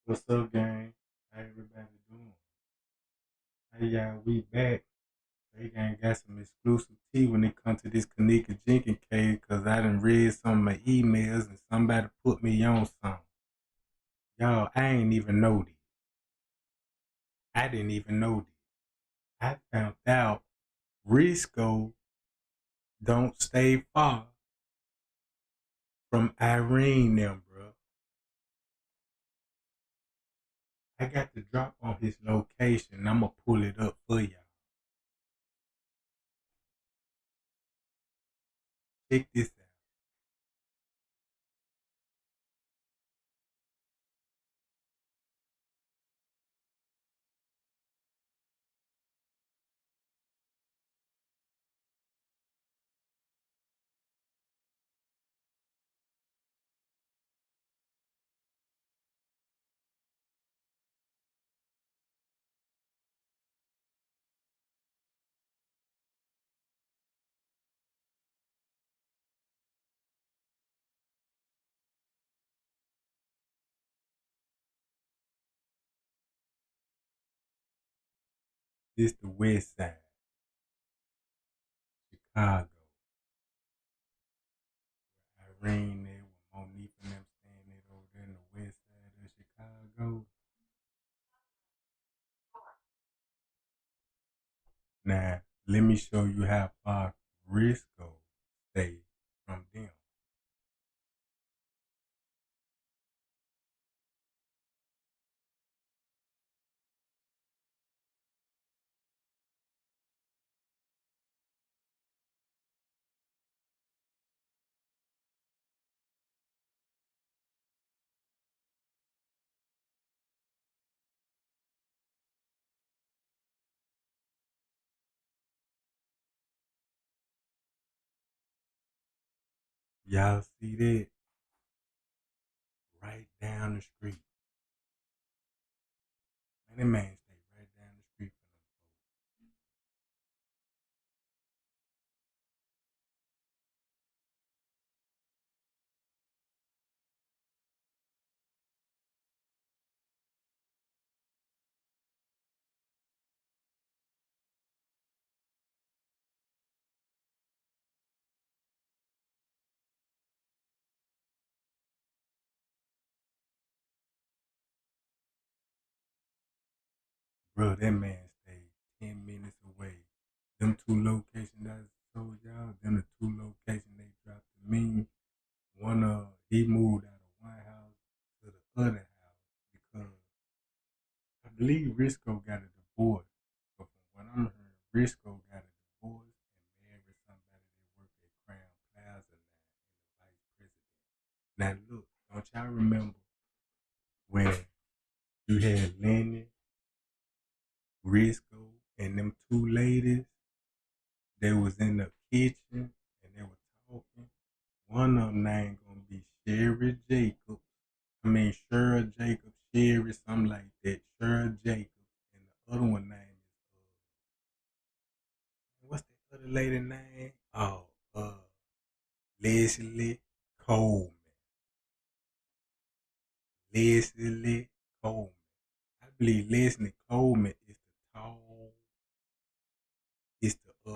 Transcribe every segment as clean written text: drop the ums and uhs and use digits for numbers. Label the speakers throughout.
Speaker 1: What's up, gang? How everybody doing? Hey, y'all, we back. Tregang got some exclusive tea when it comes to this Kanika Jenkins case because I done read some of my emails and somebody put me on something. Y'all, I ain't even know this. I didn't even know this. I found out Resko don't stay far from Irene them, bro. I got to drop on his location. I'm going to pull it up for y'all. Check this out. This the west side, Chicago. Irene there with Monique and them staying it over there in the west side of Chicago. Now, let me show you how far Resko stay from them. Y'all see that? Right down the street. Man, that man stay right down the street from them folks. Bro, that man stayed 10 minutes away. Them two locations I told y'all, them the two locations they dropped to me. One he moved out of one house to the other house because I believe Risco got a divorce. But from what I'm hearing, Risco got a divorce and married somebody that worked at Crown Plaza now in the vice president. Now look, don't y'all remember when you had Lenny, Risco, and them two ladies? They was in the kitchen and they were talking. One of them name gonna be Sherry Jacobs. I mean Cheryl Jacobs, Sherry, something like that. Cheryl Jacobs, and the other one name is what's that other lady name? Oh, Leslie Coleman. Leslie Coleman. I believe Leslie Coleman is the tall. It's the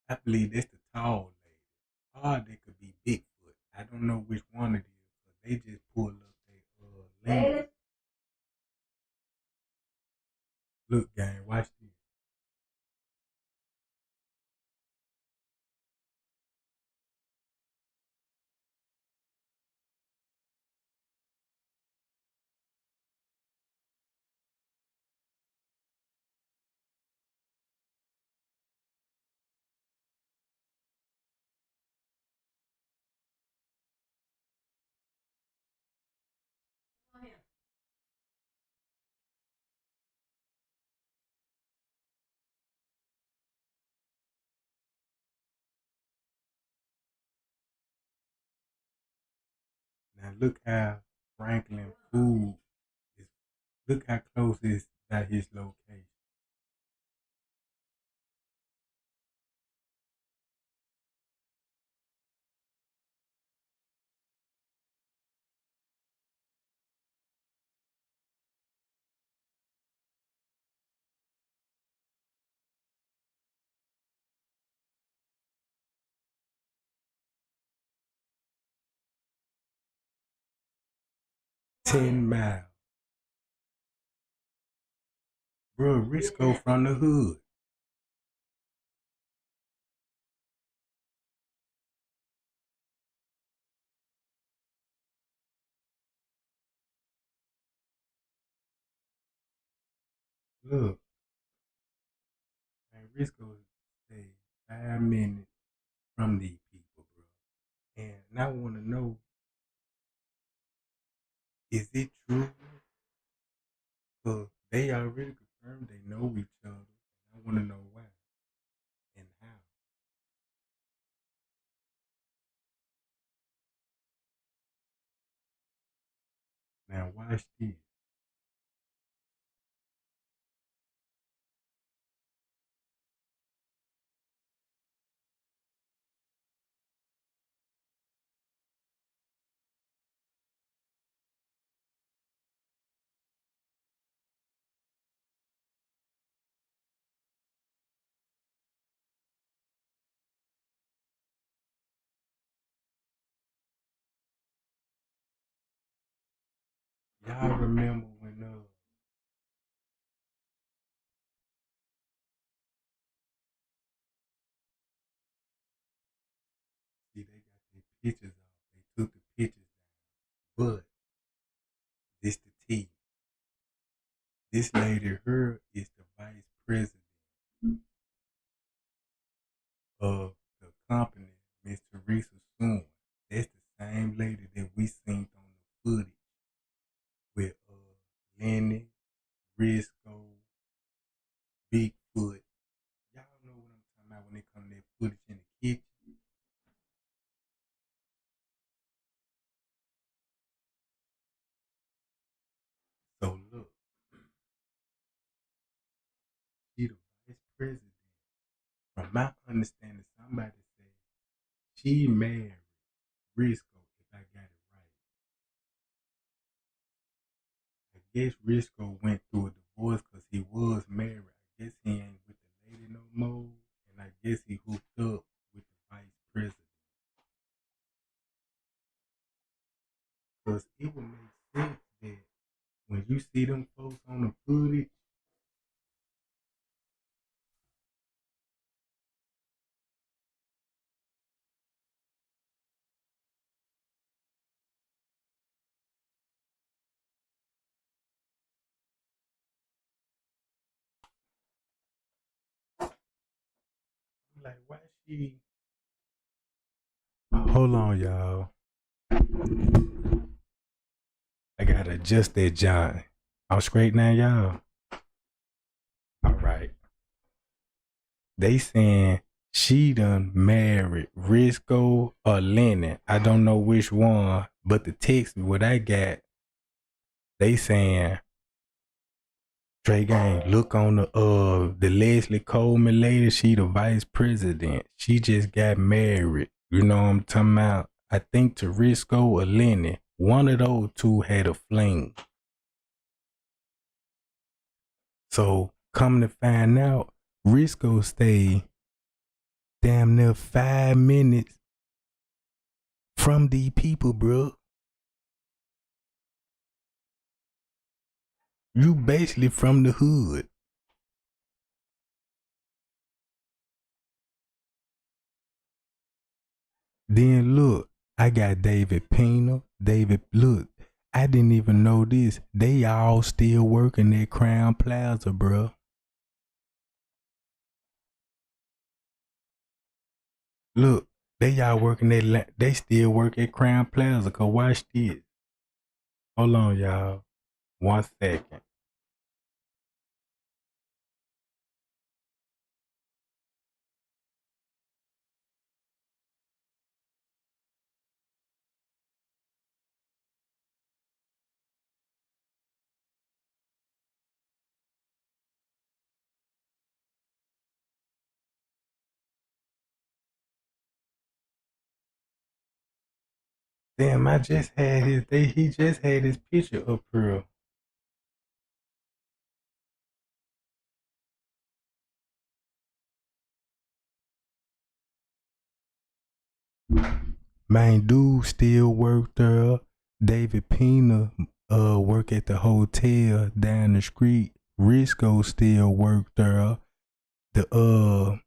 Speaker 1: I believe that's the tall lady. Or they could be Bigfoot. I don't know which one it is, but they just pulled up their lens. Look, gang, watch this. Now look how Franklin Food is. Look how close it's at his location. 10 miles. Bro, Resko from the hood. Look, man, Resko stay 5 minutes from these people, bro. And I want to know, is it true? Because they already confirmed they know each other. I want to know why and how. Now, watch this. Y'all remember when see they got their pictures off. They took the pictures down. But this the T. This lady here is the vice president of the company, Miss Teresa Soon. That's the same lady that we seen on the footage with Lenny, Resko, Bigfoot. Y'all know what I'm talking about when they come to that footage in the kitchen. So look, she the vice president. From my understanding, somebody said she married Resko, if I got it right. I guess Resko went through a divorce because he was married. I guess he ain't with the lady no more. And I guess he hooked up with the vice president. Because it would make sense that when you see them folks on the footage, I'm like, why she. Hold on, y'all. I gotta adjust that John. I'm straight now, y'all. All right. They saying she done married Resko or Lennon. I don't know which one, but the text what I got, they saying Tregang, look on the Leslie Coleman lady, she the vice president. She just got married. You know what I'm talking about? I think to Resko or Lennon. One of those two had a fling. So come to find out, Resko stayed damn near 5 minutes from these people, bro. You basically from the hood. Then look, I got David Pena. David, look, I didn't even know this. They all still working at Crown Plaza, bro. Look, they all working at, they still work at Crown Plaza. Cause watch this. Hold on, y'all. 1 second. Damn, I just had he just had his picture up here. Man, dude still worked there. David Pena, work at the hotel down the street. Resko still worked there. The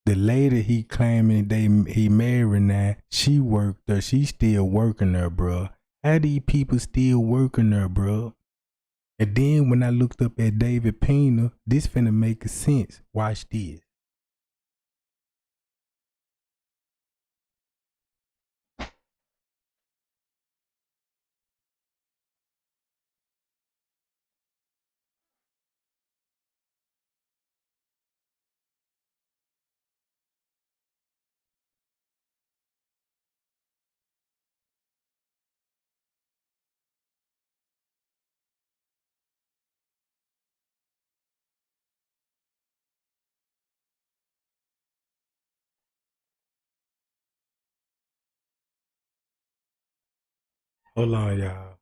Speaker 1: lady he claiming he married now, she worked there. She still working there, bro. How these people still working there, bro? And then when I looked up at David Pena, this finna make sense. Watch this. Hold on, y'all.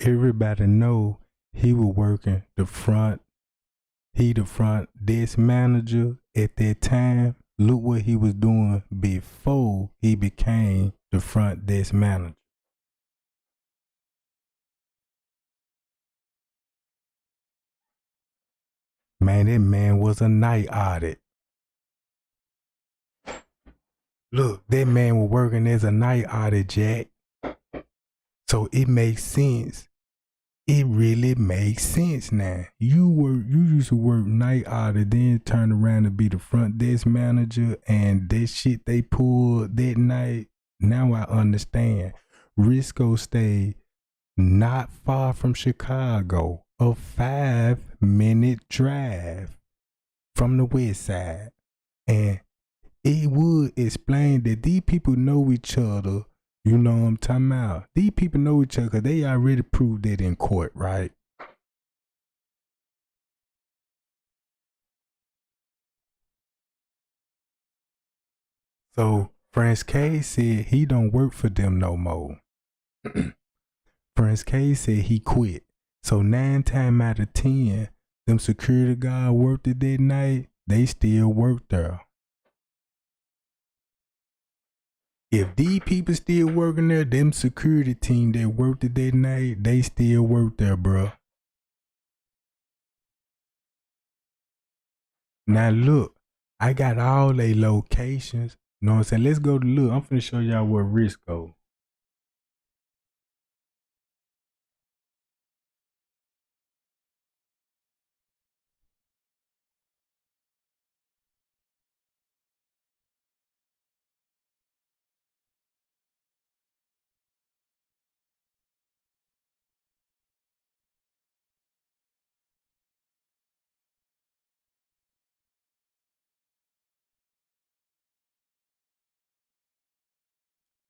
Speaker 1: Everybody know he was working the front. He the front desk manager at that time. Look what he was doing before he became the front desk manager. Man, that man was a night audit. Look, that man was working as a night audit, Jack. So it makes sense. It really makes sense now. You used to work night audit, then turn around to be the front desk manager, and that shit they pulled that night. Now I understand. Resko stayed not far from Chicago, a 5-minute drive from the west side. And it would explain that these people know each other. You know what I'm talking about? These people know each other because they already proved that in court, right? So Prince K said he don't work for them no more. Prince K said he quit. So 9 times out of 10, them security guard worked it that night, they still work there. If these people still working there, them security team that worked it that night, they still work there, bro. Now look, I got all they locations. You know what I'm saying? Let's go to look. I'm finna show y'all where Resko.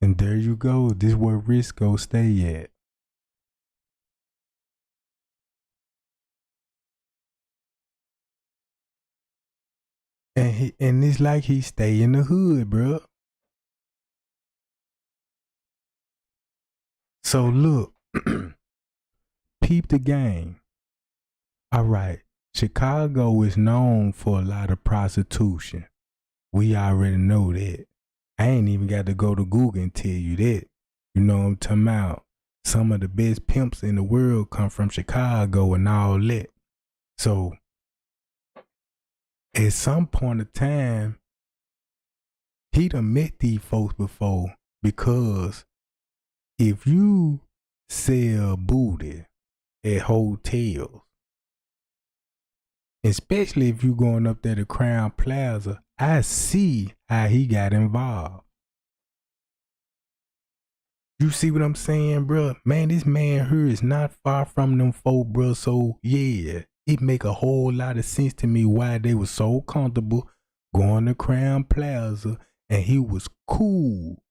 Speaker 1: And there you go. This where Resko stay at. And it's like he stay in the hood, bro. So look, peep the game. All right, Chicago is known for a lot of prostitution. We already know that. I ain't even got to go to Google and tell you that. You know what I'm talking about? Some of the best pimps in the world come from Chicago and all that. So at some point of time, he done met these folks before, because if you sell booty at hotels, especially if you going up there to Crown Plaza, I see how he got involved. You see what I'm saying, bro? Man, this man here is not far from them folk, bro. So yeah, it make a whole lot of sense to me why they were so comfortable going to Crown Plaza, and he was cool.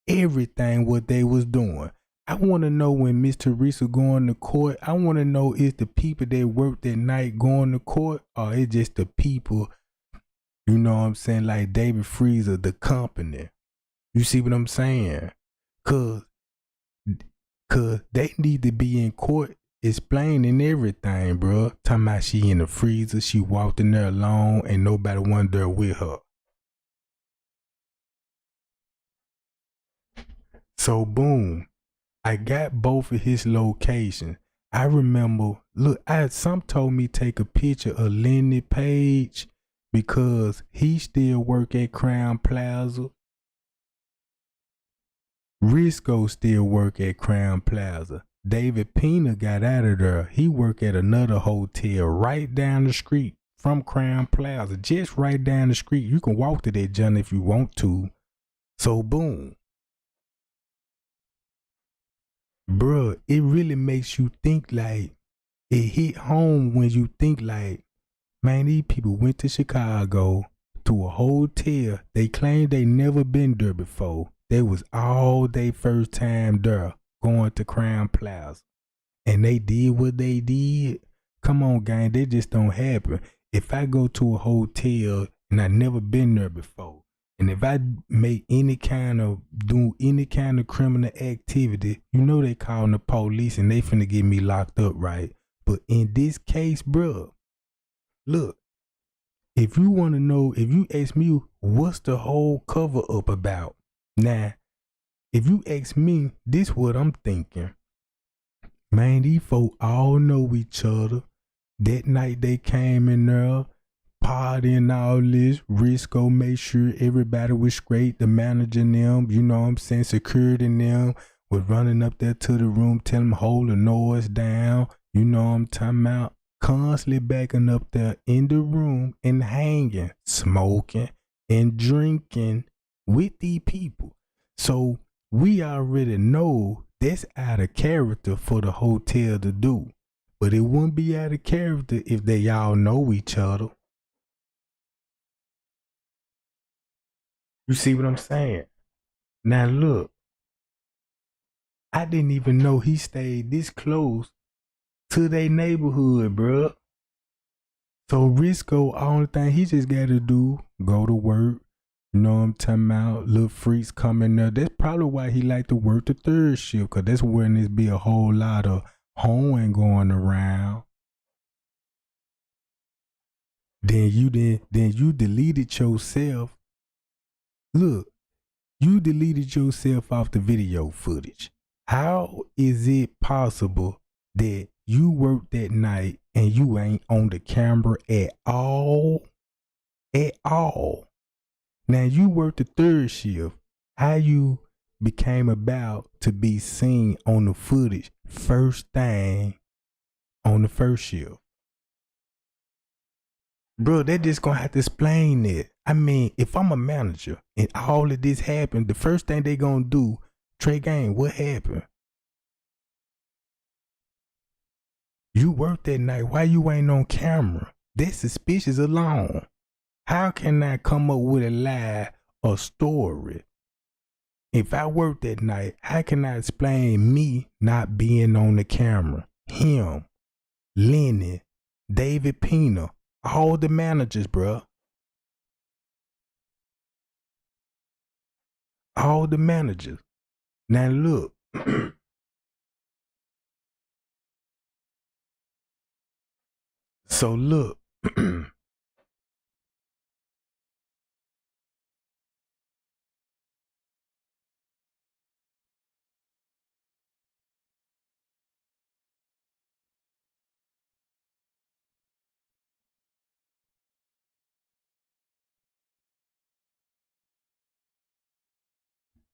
Speaker 1: Everything what they was doing. I want to know when Miss Teresa going to court. I want to know is the people that worked that night going to court, or it's just the people, you know what I'm saying, like David Freezer, the company. You see what I'm saying? Cause, Cause they need to be in court explaining everything, bro. Talking about she in the freezer, she walked in there alone, and nobody went there with her. So boom, I got both of his locations. I remember, look, some told me take a picture of Lenny Page because he still work at Crown Plaza. Resko still work at Crown Plaza. David Pena got out of there. He work at another hotel right down the street from Crown Plaza, just right down the street. You can walk to that, John, if you want to. So boom. Bruh, it really makes you think like, it hit home when you think like, man, these people went to Chicago to a hotel. They claimed they never been there before. They was all they first time there going to Crown Plaza. And they did what they did. Come on, gang, that just don't happen. If I go to a hotel and I never been there before, and if I make do any kind of criminal activity, you know they calling the police and they finna get me locked up, right? But in this case, bruh, look, if you want to know, if you ask me what's the whole cover up about, now, if you ask me, this what I'm thinking. Man, these folk all know each other. That night they came in there, partying all this. Resko made sure everybody was straight. The manager and them, you know what I'm saying, security and them was running up there to the room, telling them hold the noise down. You know what I'm talking about? Constantly backing up there in the room and hanging, smoking and drinking with these people. So we already know that's out of character for the hotel to do. But it wouldn't be out of character if they all know each other. You see what I'm saying? Now look, I didn't even know he stayed this close to their neighborhood, bruh. So Risco, only thing he just got to do, go to work. You know what I'm talking about? Little freaks coming there. That's probably why he like to work the third shift, because that's when there's be a whole lot of hoeing going around. Then you deleted yourself. Look, you deleted yourself off the video footage. How is it possible that you worked that night and you ain't on the camera at all? At all. Now you worked the third shift. How you became about to be seen on the footage first thing on the first shift? Bro, they just gonna have to explain it. I mean, if I'm a manager and all of this happened, the first thing they gonna do, Tregang, what happened? You worked that night. Why you ain't on camera? That's suspicious alone. How can I come up with a lie or story? If I worked that night, how can I explain me not being on the camera? Him, Lenny, David Pena, all the managers, bruh. All the managers. Now look. So look.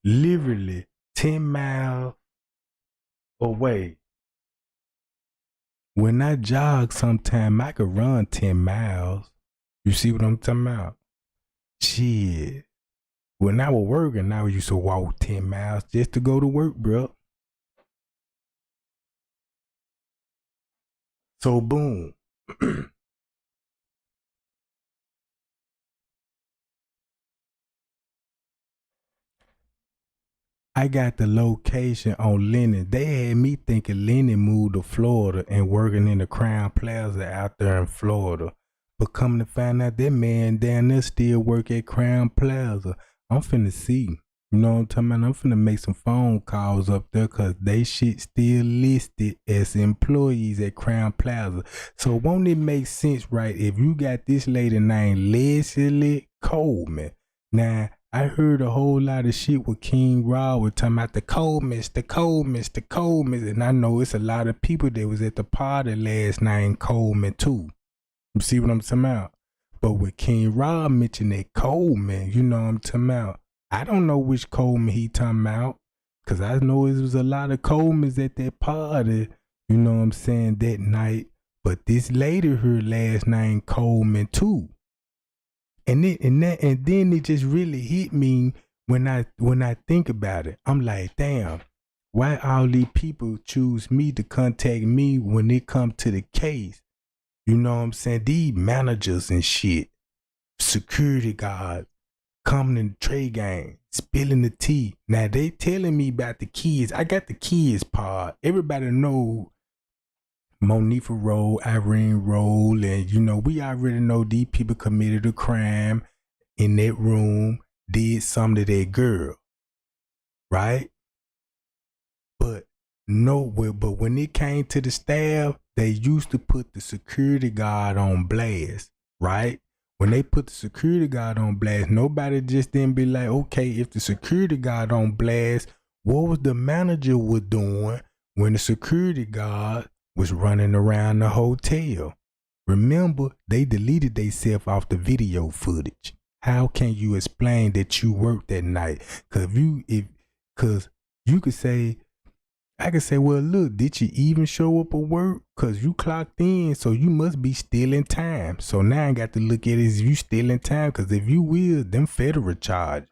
Speaker 1: Literally 10 miles away. When I jog sometime, I could run 10 miles. You see what I'm talking about? Shit. When I was working, I used to walk 10 miles just to go to work, bro. So boom. I got the location on Lennon. They had me thinking Lennon moved to Florida and working in the Crown Plaza out there in Florida. But come to find out that man down there still work at Crown Plaza. I'm finna see. You know what I'm talking about? I'm finna make some phone calls up there because they shit still listed as employees at Crown Plaza. So won't it make sense, right, if you got this lady named Leslie Coleman? Now, I heard a whole lot of shit with King Raw was talking about the Colemans, and I know it's a lot of people that was at the party last night in Coleman too. You see what I'm talking about? But with King Raw mentioned that Coleman, you know what I'm talking about? I don't know which Coleman he talking about, cause I know it was a lot of Colemans at that party, you know what I'm saying, that night. But this lady heard last night Coleman too. And then it just really hit me when I think about it. I'm like, damn, why all these people choose me to contact me when it come to the case? You know what I'm saying? These managers and shit, security guards, coming in the Tregang, spilling the tea. Now they telling me about the kids. I got the kids part. Everybody know Monifa Roll, Irene Roll, and you know, we already know these people committed a crime in that room, did something to that girl, right? But when it came to the staff, they used to put the security guard on blast, right? When they put the security guard on blast, nobody just then be like, okay, if the security guard on blast, what was the manager was doing when the security guard was running around the hotel? Remember, they deleted themselves off the video footage. How can you explain that you worked that night? Cause you could say, I could say, well, look, did you even show up at work? Cause you clocked in, so you must be still in time. So now I got to look at it as you still in time. Cause if you will, them federal charge.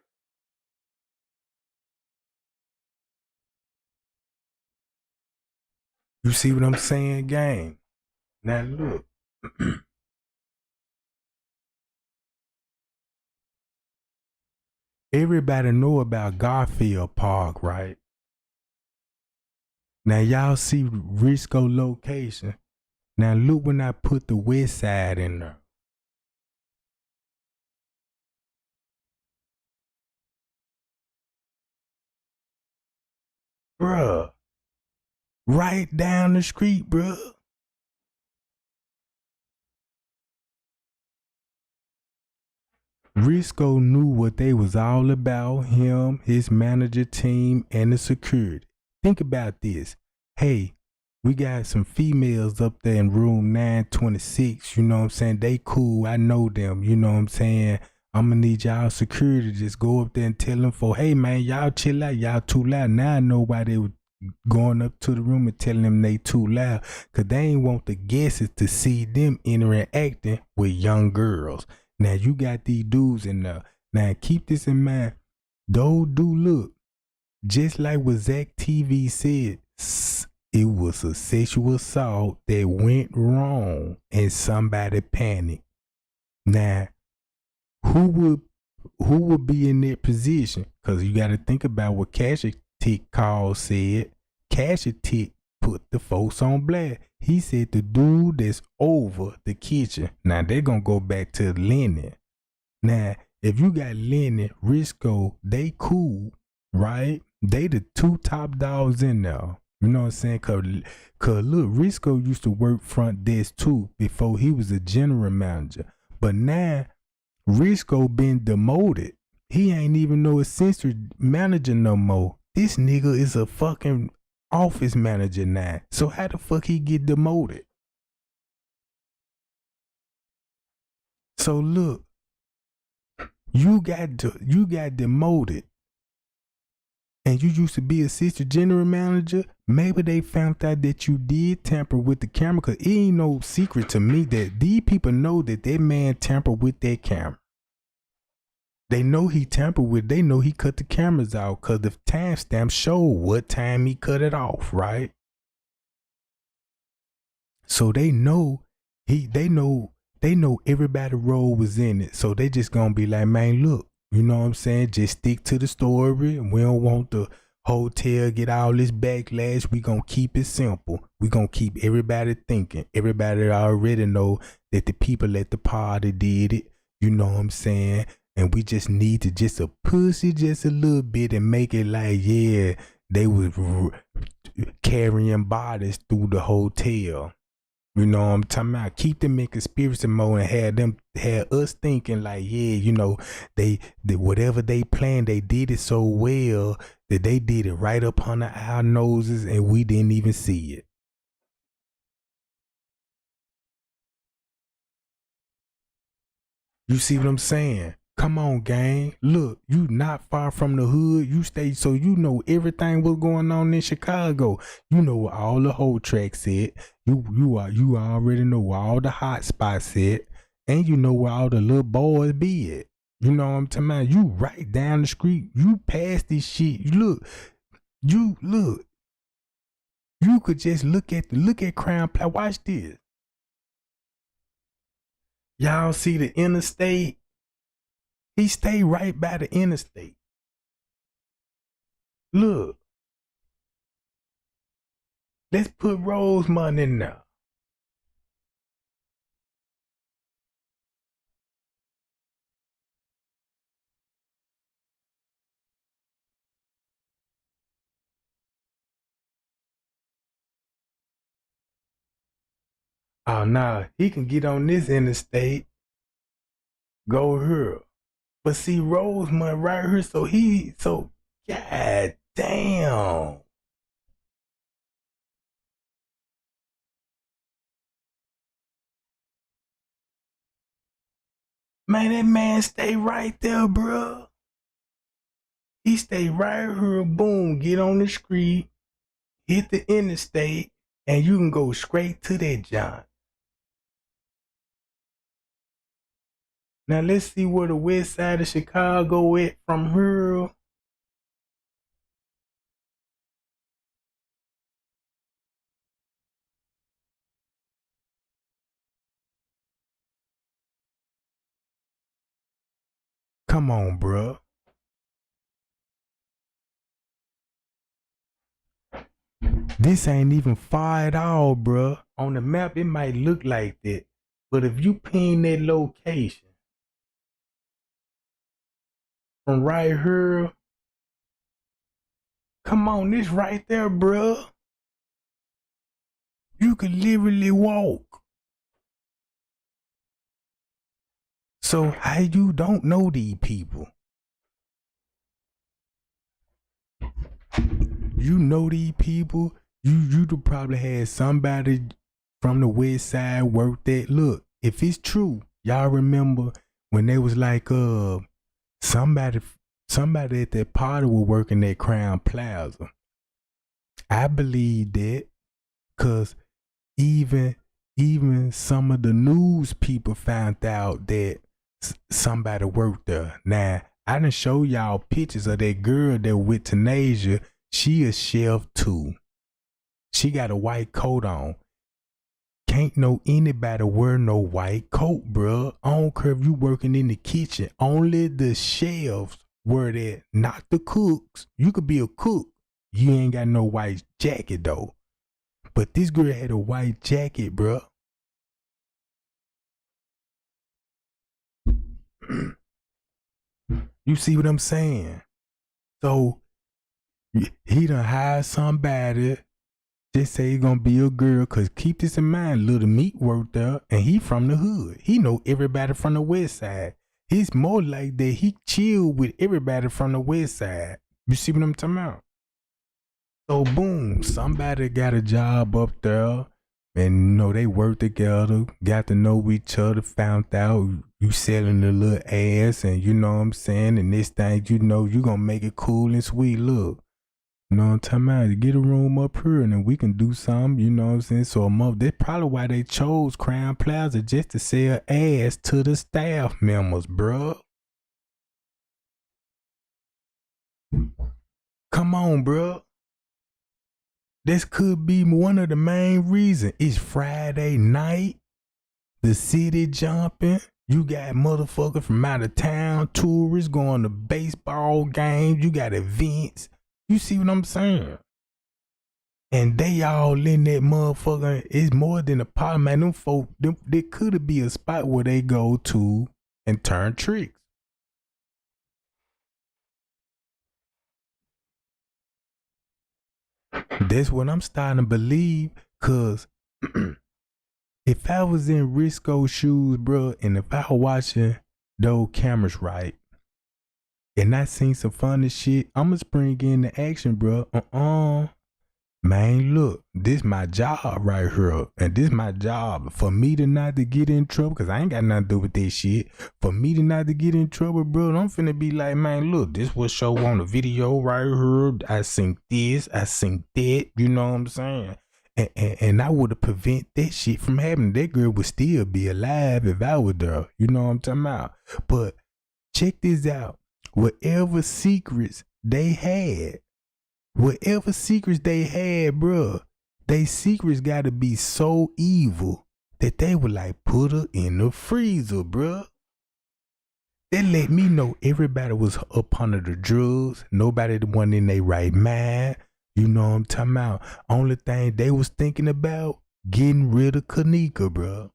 Speaker 1: You see what I'm saying, gang? Now look. Everybody know about Garfield Park, right? Now y'all see Resko location. Now look when I put the west side in there. Bruh. Right down the street, bruh. Resko knew what they was all about, him, his manager team, and the security. Think about this. Hey, we got some females up there in room 926, you know what I'm saying? They cool, I know them, you know what I'm saying? I'm gonna need y'all security to just go up there and tell them hey man, y'all chill out, y'all too loud. Now I know why they were going up to the room and telling them they too loud, cause they ain't want the guests to see them interacting with young girls. Now you got these dudes in there. Now keep this in mind. Those dudes look just like what Zach TV said. It was a sexual assault that went wrong and somebody panicked. Now, who would be in that position? Because you got to think about what Tick Call said. Tick put the folks on blast. He said the dude that's over the kitchen. Now they're gonna go back to Lennon. Now, if you got Lennon, Resko, they cool, right? They the two top dogs in there. You know what I'm saying? Cause look, Resko used to work front desk too before he was a general manager. But now Resko been demoted. He ain't even no assistant manager no more. This nigga is a fucking office manager now. So how the fuck he get demoted? So look, you got demoted, and you used to be assistant general manager. Maybe they found out that you did tamper with the camera, cause it ain't no secret to me that these people know that man tampered with that camera. They know he tampered with. They know he cut the cameras out because the timestamp showed what time he cut it off, right? So they know they know everybody role was in it. So they just gonna be like, man, look, you know what I'm saying? Just stick to the story. We don't want the
Speaker 2: Hotel get all this backlash. We gonna keep it simple. We gonna keep everybody thinking. Everybody already know that the people at the party did it. You know what I'm saying? And we just need to just a push it just a little bit and make it like, yeah, they was carrying bodies through the hotel. You know what I'm talking about? Keep them in conspiracy mode and had us thinking like, yeah, you know, they whatever they planned, they did it so well that they did it right up under our noses and we didn't even see it. You see what I'm saying? Come on, gang. Look, you not far from the hood. You stay, so you know everything what's going on in Chicago. You know where all the whole tracks at. You already know where all the hot spots at. And you know where all the little boys be at. You know what I'm talking about? You right down the street. You pass this shit. You look. You could just look at Crown Plaza. Watch this. Y'all see the interstate? He stayed right by the interstate. Look. Let's put Rosemont in there. Oh, nah, he can get on this interstate, go here. But see, Rosemont right here, so, god damn. Man, that man stay right there, bro. He stay right here, boom, get on the street, hit the interstate, and you can go straight to that John. Now let's see where the west side of Chicago at from here. Come on, bro. This ain't even far at all, bro. On the map, it might look like that. But if you pin that location from right here, come on, this right there, bro. You could literally walk. So how you don't know these people? You know these people. You probably had somebody from the west side work that. Look, if it's true, y'all remember when they was like somebody at that party was working at Crown Plaza. I believe that because even some of the news people found out that somebody worked there. Now I done show y'all pictures of that girl that with Tanasia. She a chef too. She got a white coat on. Can't know anybody wear no white coat, bruh. I don't care if you working in the kitchen. Only the chefs wear that, not the cooks. You could be a cook. You ain't got no white jacket though. But this girl had a white jacket, bruh. You see what I'm saying? So he done hired somebody. Just say he gonna be a girl, cause keep this in mind, Little Meat worked there, and he from the hood. He know everybody from the west side. He's more like that. He chill with everybody from the west side. You see what I'm talking about? So boom, somebody got a job up there, and you know they work together, got to know each other, found out you selling the little ass, and you know what I'm saying. And this thing, you know, you gonna make it cool and sweet. Look. You know what I'm talking about? Get a room up here and then we can do something, you know what I'm saying? So a month, that's probably why they chose Crown Plaza, just to sell ass to the staff members, bruh. Come on, bruh. This could be one of the main reasons. It's Friday night, the city jumping. You got motherfuckers from out of town, tourists going to baseball games. You got events. You see what I'm saying? And they all in that motherfucker. It's more than a pot, man. Them folk, there could be a spot where they go to and turn tricks. That's what I'm starting to believe. Cause if I was in Resko shoes, bro, and if I was watching those cameras right, and I seen some funny shit, I'ma spring in the action, bro. Man, look, this my job right here. And this my job. For me to not to get in trouble, because I ain't got nothing to do with this shit. For me to not to get in trouble, bro, I'm finna be like, man, look, this was show on the video right here. I seen this, I seen that, you know what I'm saying? And I would have prevent that shit from happening. That girl would still be alive if I was there. You know what I'm talking about? But check this out. Whatever secrets they had, bruh, they secrets gotta be so evil that they would like put her in the freezer, bruh. That let me know everybody was up under the drugs. Nobody the one in their right mind. You know what I'm talking about? Only thing they was thinking about, getting rid of Kanika, bruh.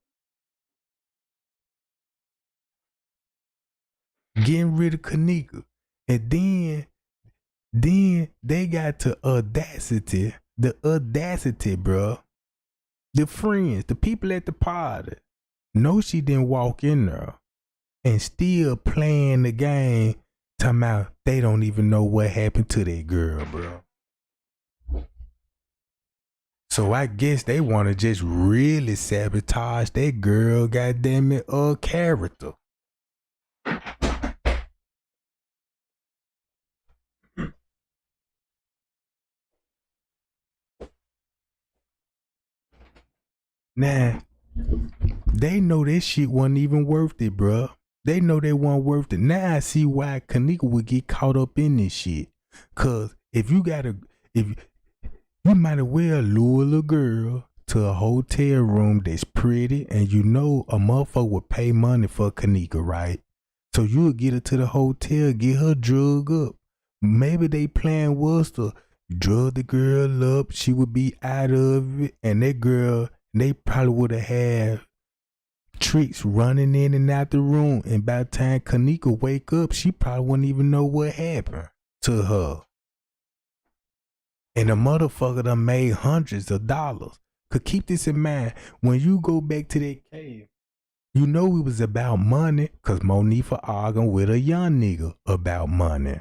Speaker 2: Getting rid of Kanika. And then they got the audacity, bruh. The friends, the people at the party, know she didn't walk in there and still playing the game, talking about they don't even know what happened to that girl, bro. So I guess they want to just really sabotage that girl, goddamn it, character. Nah, they know that shit wasn't even worth it, bruh. They know they weren't worth it. Now I see why Kanika would get caught up in this shit. Cause if you might as well lure a girl to a hotel room that's pretty, and you know a motherfucker would pay money for Kanika, right? So you would get her to the hotel, get her drug up. Maybe they plan was to drug the girl up. She would be out of it, and that girl, they probably would have had tricks running in and out the room. And by the time Kanika wake up, she probably wouldn't even know what happened to her. And the motherfucker done made hundreds of dollars. Could keep this in mind. When you go back to that cave, you know it was about money, cause Monifa arguing with a young nigga about money.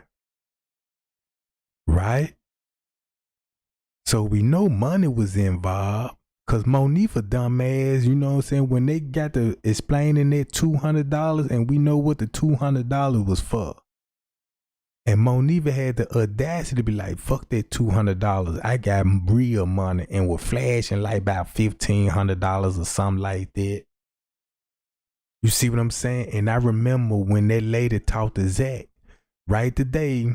Speaker 2: Right? So we know money was involved. Cause Monifa dumbass, you know what I'm saying? When they got to explaining that $200, and we know what the $200 was for. And Monifa had the audacity to be like, fuck that $200. I got real money, and was flashing like about $1,500 or something like that. You see what I'm saying? And I remember when that lady talked to Zach, right today,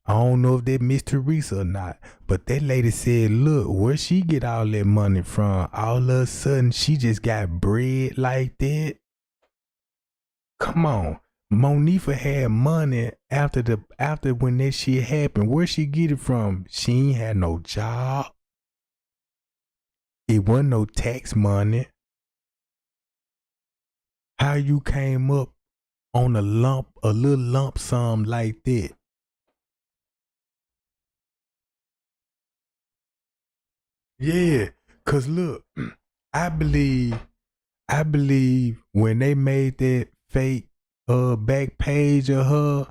Speaker 2: I don't know if that Miss Teresa or not, but that lady said, look, where she get all that money from? All of a sudden, she just got bread like that. Come on. Monifa had money after when that shit happened. Where she get it from? She ain't had no job. It wasn't no tax money. How you came up on a little lump sum like that? Yeah, cause look, I believe when they made that fake back page of her,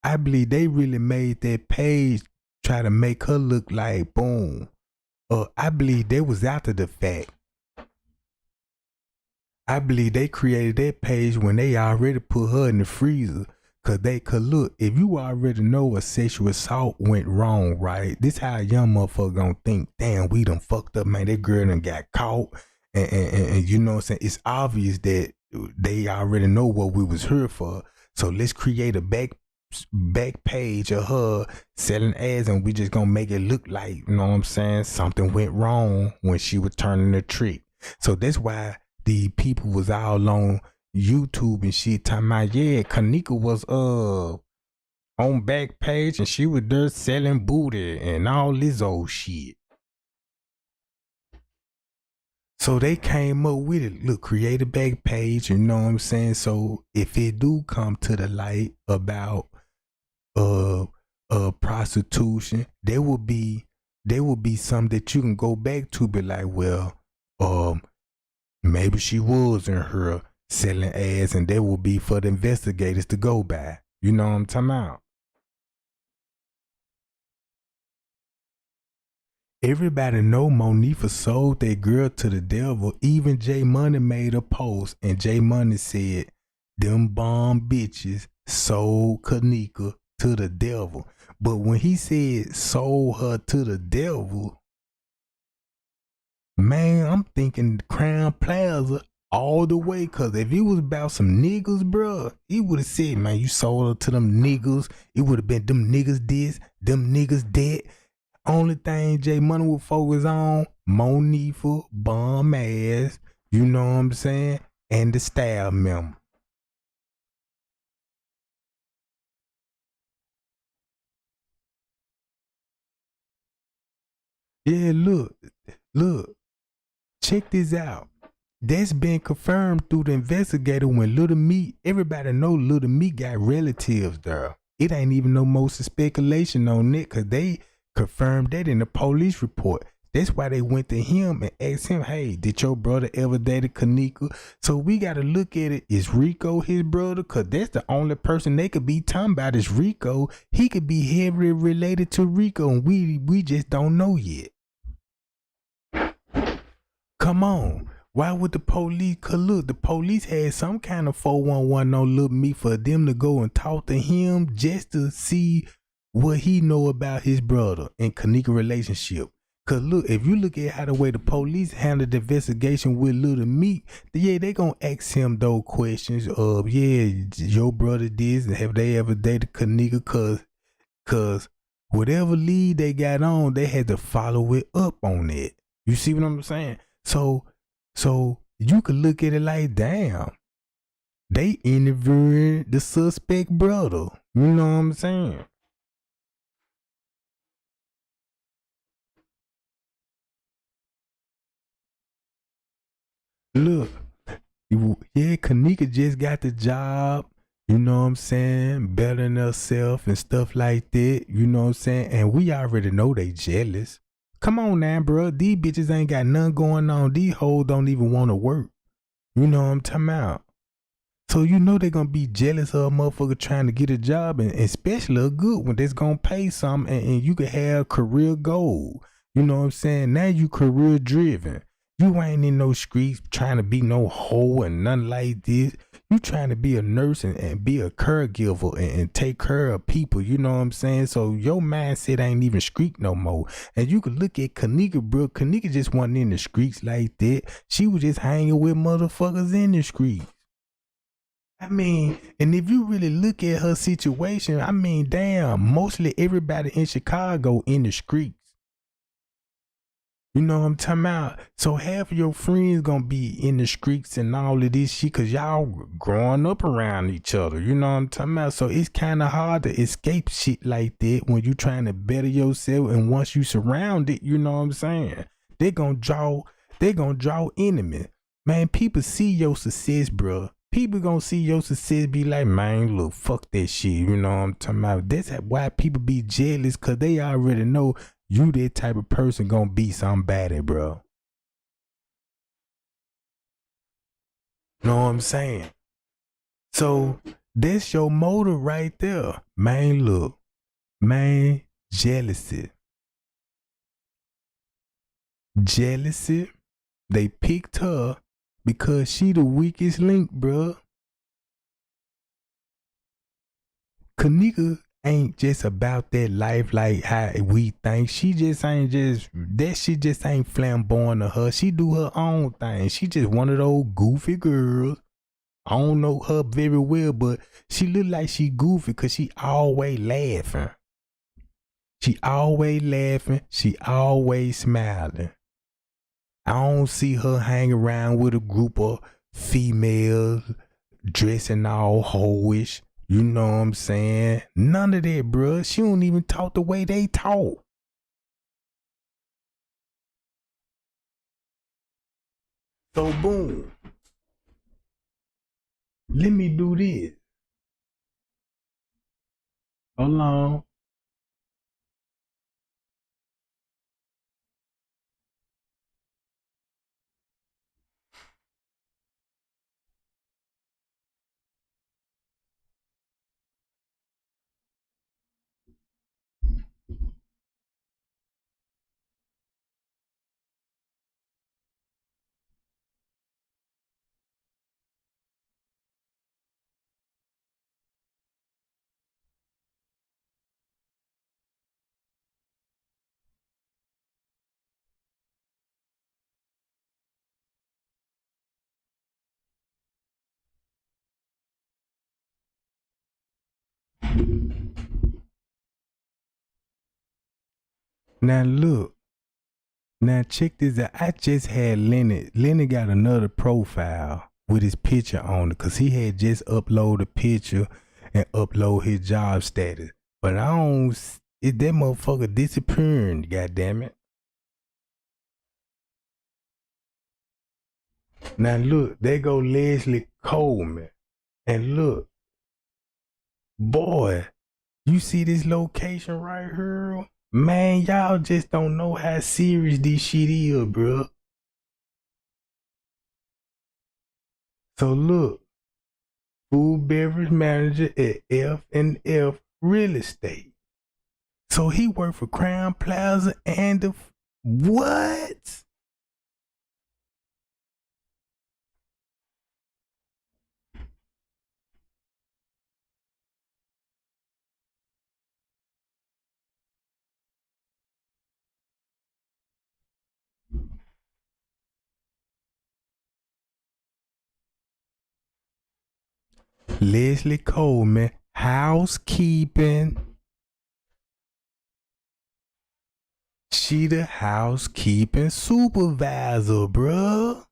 Speaker 2: I believe they really made that page try to make her look like boom. I believe they was after the fact. I believe they created that page when they already put her in the freezer. Cause look, if you already know a sexual assault went wrong, right? This how a young motherfucker gonna think, damn, we done fucked up, man. That girl done got caught. And you know what I'm saying? It's obvious that they already know what we was here for. So let's create a back page of her selling ads, and we just gonna make it look like, you know what I'm saying, something went wrong when she was turning the trick. So that's why the people was all on YouTube and shit talking about, yeah, Kanika was on back page, and she was there selling booty and all this old shit. So they came up with it. Look, create a back page, you know what I'm saying? So if it do come to the light about uh prostitution, there will be some that you can go back to, be like, well, maybe she was in her selling ads, and there will be for the investigators to go by. You know what I'm talking about? Everybody know Monifa sold that girl to the devil. Even J Money made a post, and J Money said, them bomb bitches sold Kanika to the devil. But when he said sold her to the devil, man, I'm thinking Crown Plaza all the way. Cause if it was about some niggas, bruh, he would have said, man, you sold her to them niggas. It would have been them niggas this, them niggas that. Only thing J Money would focus on, Monifa, bomb ass, you know what I'm saying? And the staff member. Yeah, look, check this out. That's been confirmed through the investigator when Little Meat, everybody know Little Meat got relatives there. It ain't even no more speculation on it, cause they confirmed that in the police report. That's why they went to him and asked him, hey, did your brother ever dated Kanika? So we got to look at it. Is Rico his brother? Because that's the only person they could be talking about is Rico. He could be heavily related to Rico, and we just don't know yet. Come on. Why would the police? Cause look, the police had some kind of 411 on Lil Me for them to go and talk to him just to see what he know about his brother and Kanika relationship. Cause look, if you look at how the way the police handled the investigation with Little Meat, yeah, they gonna ask him those questions of, yeah, your brother did, have they ever dated Kanika? Cause whatever lead they got on, they had to follow it up on it. You see what I'm saying? So you could look at it like, damn, they interviewing the suspect brother. You know what I'm saying? Look, yeah, Kanika just got the job. You know what I'm saying? Bettering herself and stuff like that. You know what I'm saying? And we already know they jealous. Come on now, bro. These bitches ain't got nothing going on. These hoes don't even want to work. You know what I'm talking about? So you know they gonna be jealous of a motherfucker trying to get a job, and especially a good one that's gonna pay something, and you can have career goal. You know what I'm saying? Now you career driven. You ain't in no streets trying to be no hoe and nothing like this. You trying to be a nurse and be a caregiver and take care of people. You know what I'm saying? So your mindset ain't even street no more. And you could look at Kanika, bro. Kanika just wasn't in the streets like that. She was just hanging with motherfuckers in the streets. I mean, and if you really look at her situation, I mean, damn, mostly everybody in Chicago in the streets. You know what I'm talking about? So half of your friends gonna be in the streets and all of this shit because y'all growing up around each other. You know what I'm talking about? So it's kind of hard to escape shit like that when you trying to better yourself. And once you surround it, you know what I'm saying? They gonna draw enemy. Man, people see your success, bro. People gonna see your success, be like, man, look, fuck that shit. You know what I'm talking about? That's why people be jealous, cause they already know you that type of person gonna be somebody, bro. Know what I'm saying? So that's your motive right there. Man, look, man, jealousy. Jealousy, they picked her because she the weakest link, bro. Kanika ain't just about that life like how we think. She just ain't just that shit just ain't flamboyant to her. She do her own thing. She just one of those goofy girls. I don't know her very well, but she look like she goofy cause she always laughing. She always laughing. She always smiling. I don't see her hang around with a group of females dressing all hoish, You know what I'm saying? None of that, bruh. She don't even talk the way they talk. So boom. Let me do this. Hold on. Now look. Now check this out. I just had Lenny. Lenny got another profile with his picture on it because he had just uploaded a picture and upload his job status. But I don't. That motherfucker disappearing? God damn it! Now look, there go Leslie Coleman, and look, boy, you see this location right here? Man, y'all just don't know how serious this shit is, bro. So look, food beverage manager at F and F Real Estate. So he worked for Crown Plaza and the what? Leslie Coleman, housekeeping. She the housekeeping supervisor, bruh.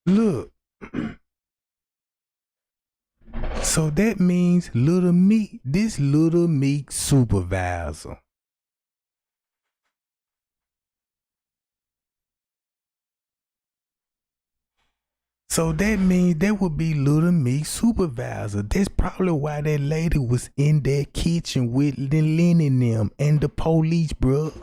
Speaker 2: Look. So that means Little Meek, this Little Meek supervisor. So that means that would be Little Meek supervisor. That's probably why that lady was in that kitchen with Lenny and them and the police, bruh.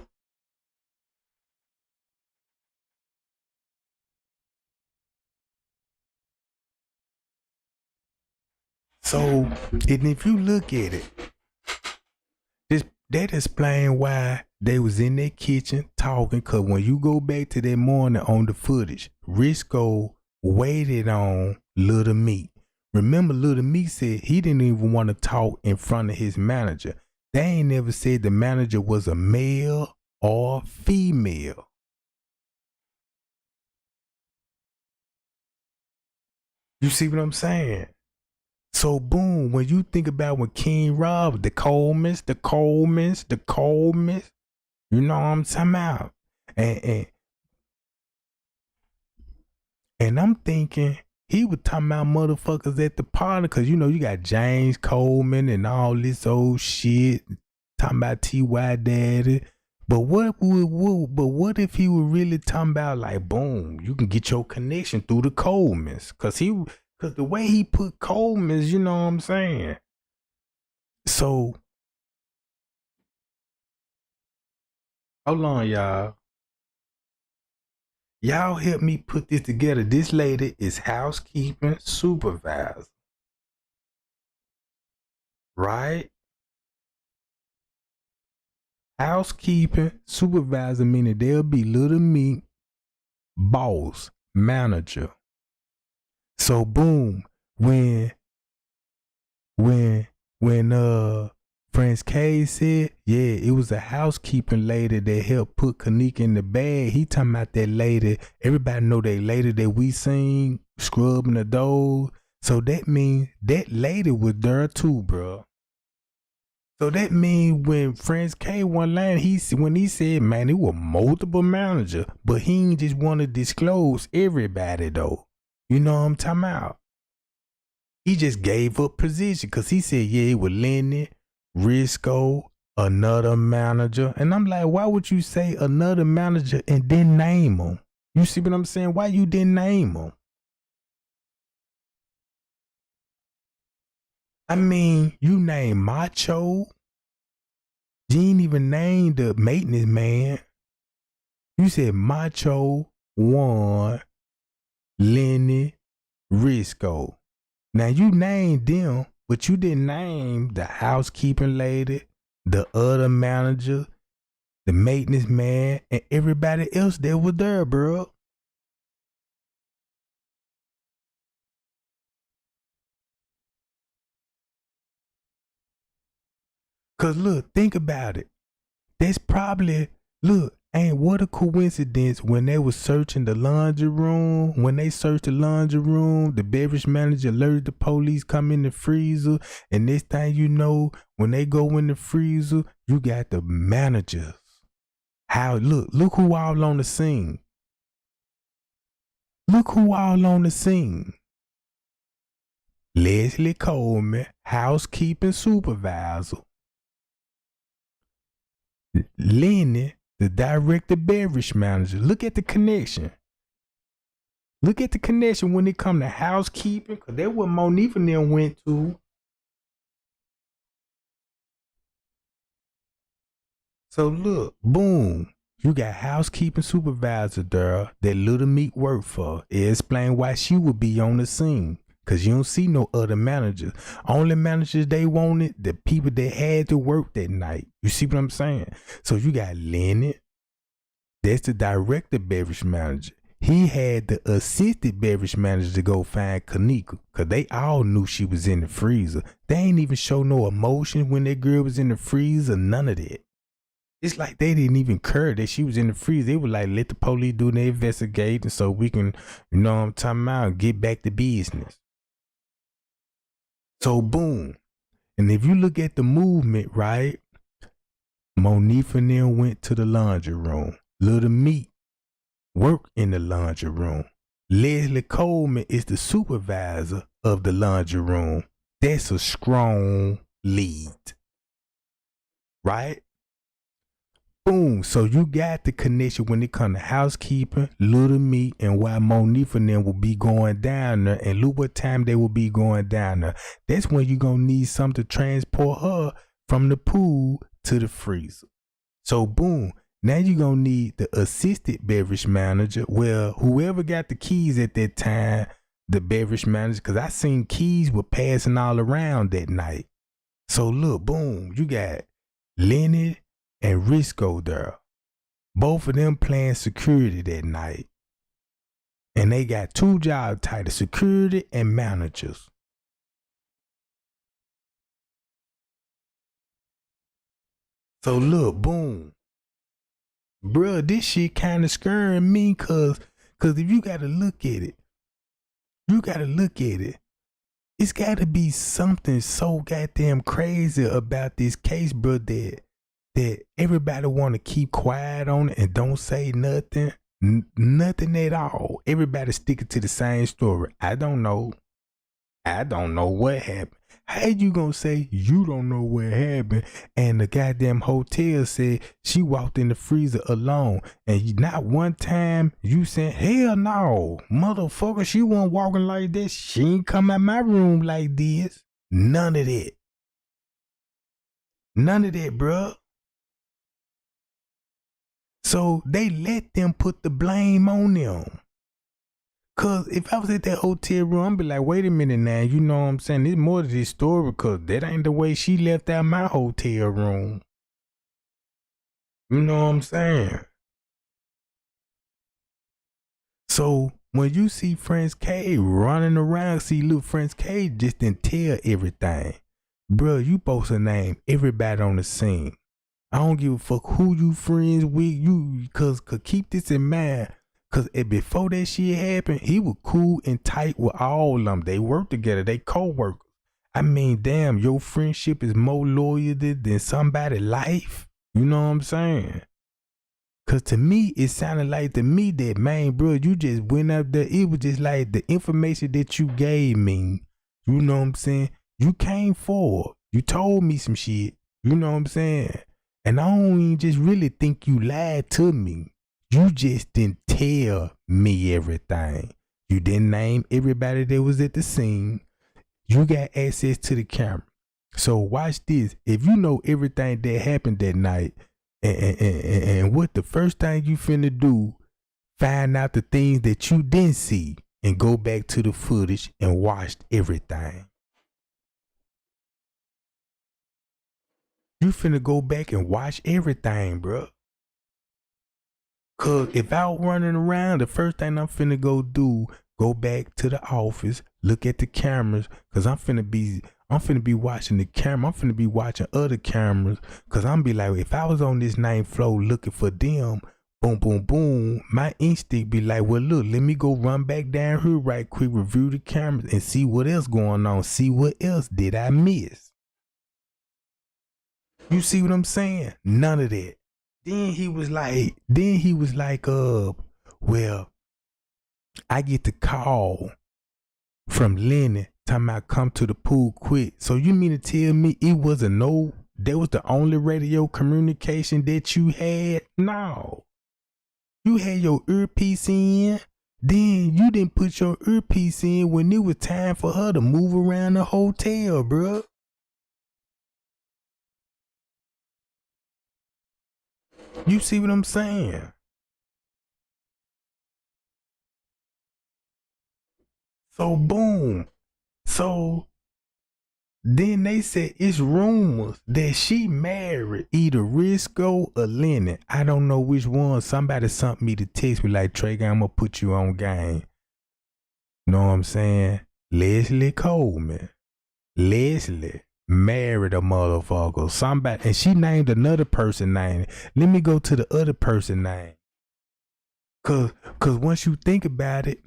Speaker 2: So, and if you look at it, that explain why they was in that kitchen talking. Cause when you go back to that morning on the footage, Resko waited on Little Meek. Remember, Little Meek said he didn't even want to talk in front of his manager. They ain't never said the manager was a male or female. You see what I'm saying? So boom, when you think about when King Rob, the Colemans, you know what I'm talking about? And and, and I'm thinking he was talking about motherfuckers at the party, cause you know you got James Coleman and all this old shit talking about T.Y. Daddy. But what if he was really talking about like boom, you can get your connection through the Colemans, cause the way he put Colemans, you know what I'm saying? So hold on, y'all. Y'all help me put this together. This lady is housekeeping supervisor, right? Housekeeping supervisor meaning they'll be Little Meek, boss, manager. So boom, when when when Prince K said, yeah, it was a housekeeping lady that helped put Kanika in the bag. He talking about that lady. Everybody know that lady that we seen scrubbing the door. So that means that lady was there too, bro. So that means when Friends K one line, when he said, man, it was multiple manager, but he ain't just want to disclose everybody though. You know what I'm talking about? He just gave up position because he said, yeah, it was Lenny, Resko, another manager. And I'm like, why would you say another manager and then name him? You see what I'm saying? Why you didn't name him? I mean, you named Macho. You ain't even named the maintenance man. You said Macho, One, Lenny, Resko. Now you named them, but you didn't name the housekeeping lady, the other manager, the maintenance man, and everybody else that was there, bro. Cause look, think about it. That's probably ain't what a coincidence when they was searching the laundry room. When they searched the laundry room, the beverage manager alerted the police come in the freezer. And this thing you know, when they go in the freezer, you got the managers. How look who all on the scene. Look who all on the scene. Leslie Coleman, housekeeping supervisor. Lenny, the director beverage manager. Look at the connection. Look at the connection when it come to housekeeping, because that's what Monifa and them went to. So look, boom. You got housekeeping supervisor there that Little Meat worked for. It explain why she would be on the scene. Cause you don't see no other managers. Only managers they wanted, the people that had to work that night. You see what I'm saying? So you got Lenny. That's the director beverage manager. He had the assistant beverage manager to go find Kanika. Cause they all knew she was in the freezer. They ain't even show no emotion when that girl was in the freezer. None of that. It's like they didn't even care that she was in the freezer. They were like, let the police do their investigating so we can, you know what I'm talking about, get back to business. So boom. And if you look at the movement, right? Monifa and them went to the laundry room. Little Meat worked in the laundry room. Leslie Coleman is the supervisor of the laundry room. That's a strong lead. Right? Boom. So you got the connection when it comes to housekeeping, Little Meat, and why Monifa and them will be going down there. And look what time they will be going down there. That's when you're going to need something to transport her from the pool to the freezer. So boom. Now you're going to need the assistant beverage manager. Well, whoever got the keys at that time, the beverage manager, because I seen keys were passing all around that night. So look, boom. You got Lenny and Resko there. Both of them playing security that night. And they got two job titles, security and managers. So look, boom. Bruh, this shit kind of scaring me cause if you gotta look at it, it's gotta be something so goddamn crazy about this case, bro, that everybody want to keep quiet on it and don't say nothing. Nothing at all. Everybody sticking to the same story. I don't know what happened. How you gonna say you don't know what happened and the goddamn hotel said she walked in the freezer alone and not one time you said, hell no, motherfucker, she wasn't walking like this. She ain't come out my room like this. None of that. None of that, bruh. So they let them put the blame on them. Cause if I was at that hotel room, I'd be like, wait a minute now, you know what I'm saying? There's more to this story because that ain't the way she left out my hotel room. You know what I'm saying? So when you see Friends K running around, see little Friends K just didn't tell everything. Bro, you supposed to name everybody on the scene. I don't give a fuck who you friends with, you, cause keep this in mind. Cause before that shit happened, he was cool and tight with all of them. They worked together. They co-workers. I mean, damn, your friendship is more loyal than somebody's life. You know what I'm saying? Cause to me, it sounded like to me that, man, bro, you just went up there. It was just like the information that you gave me. You know what I'm saying? You came forward. You told me some shit. You know what I'm saying? And I don't even just really think you lied to me. You just didn't tell me everything. You didn't name everybody that was at the scene. You got access to the camera. So watch this. If you know everything that happened that night, and what the first thing you finna do, find out the things that you didn't see and go back to the footage and watch everything. You finna go back and watch everything, bro. Cause if I was running around, the first thing I'm finna go back to the office, look at the cameras, cause I'm finna be watching the camera. I'm finna be watching other cameras, cause I'm be like, if I was on this ninth floor looking for them, boom, boom, boom, my instinct be like, well, look, let me go run back down here right quick, review the cameras, and see what else going on. See what else did I miss. You see what I'm saying? None of that. Then he was like, well, I get the call from Lenny talking about come to the pool quick. So you mean to tell me it wasn't that was the only radio communication that you had? No. You had your earpiece in. Then you didn't put your earpiece in when it was time for her to move around the hotel, bruh. You see what I'm saying? So boom. So then they said it's rumors that she married either Resko or Lenny. I don't know which one. Somebody sent me the text with like, Tregang, I'm gonna put you on game. Know what I'm saying? Leslie Coleman. Leslie married a motherfucker. Somebody, and she named another person name. Let me go to the other person name. Cause once you think about it,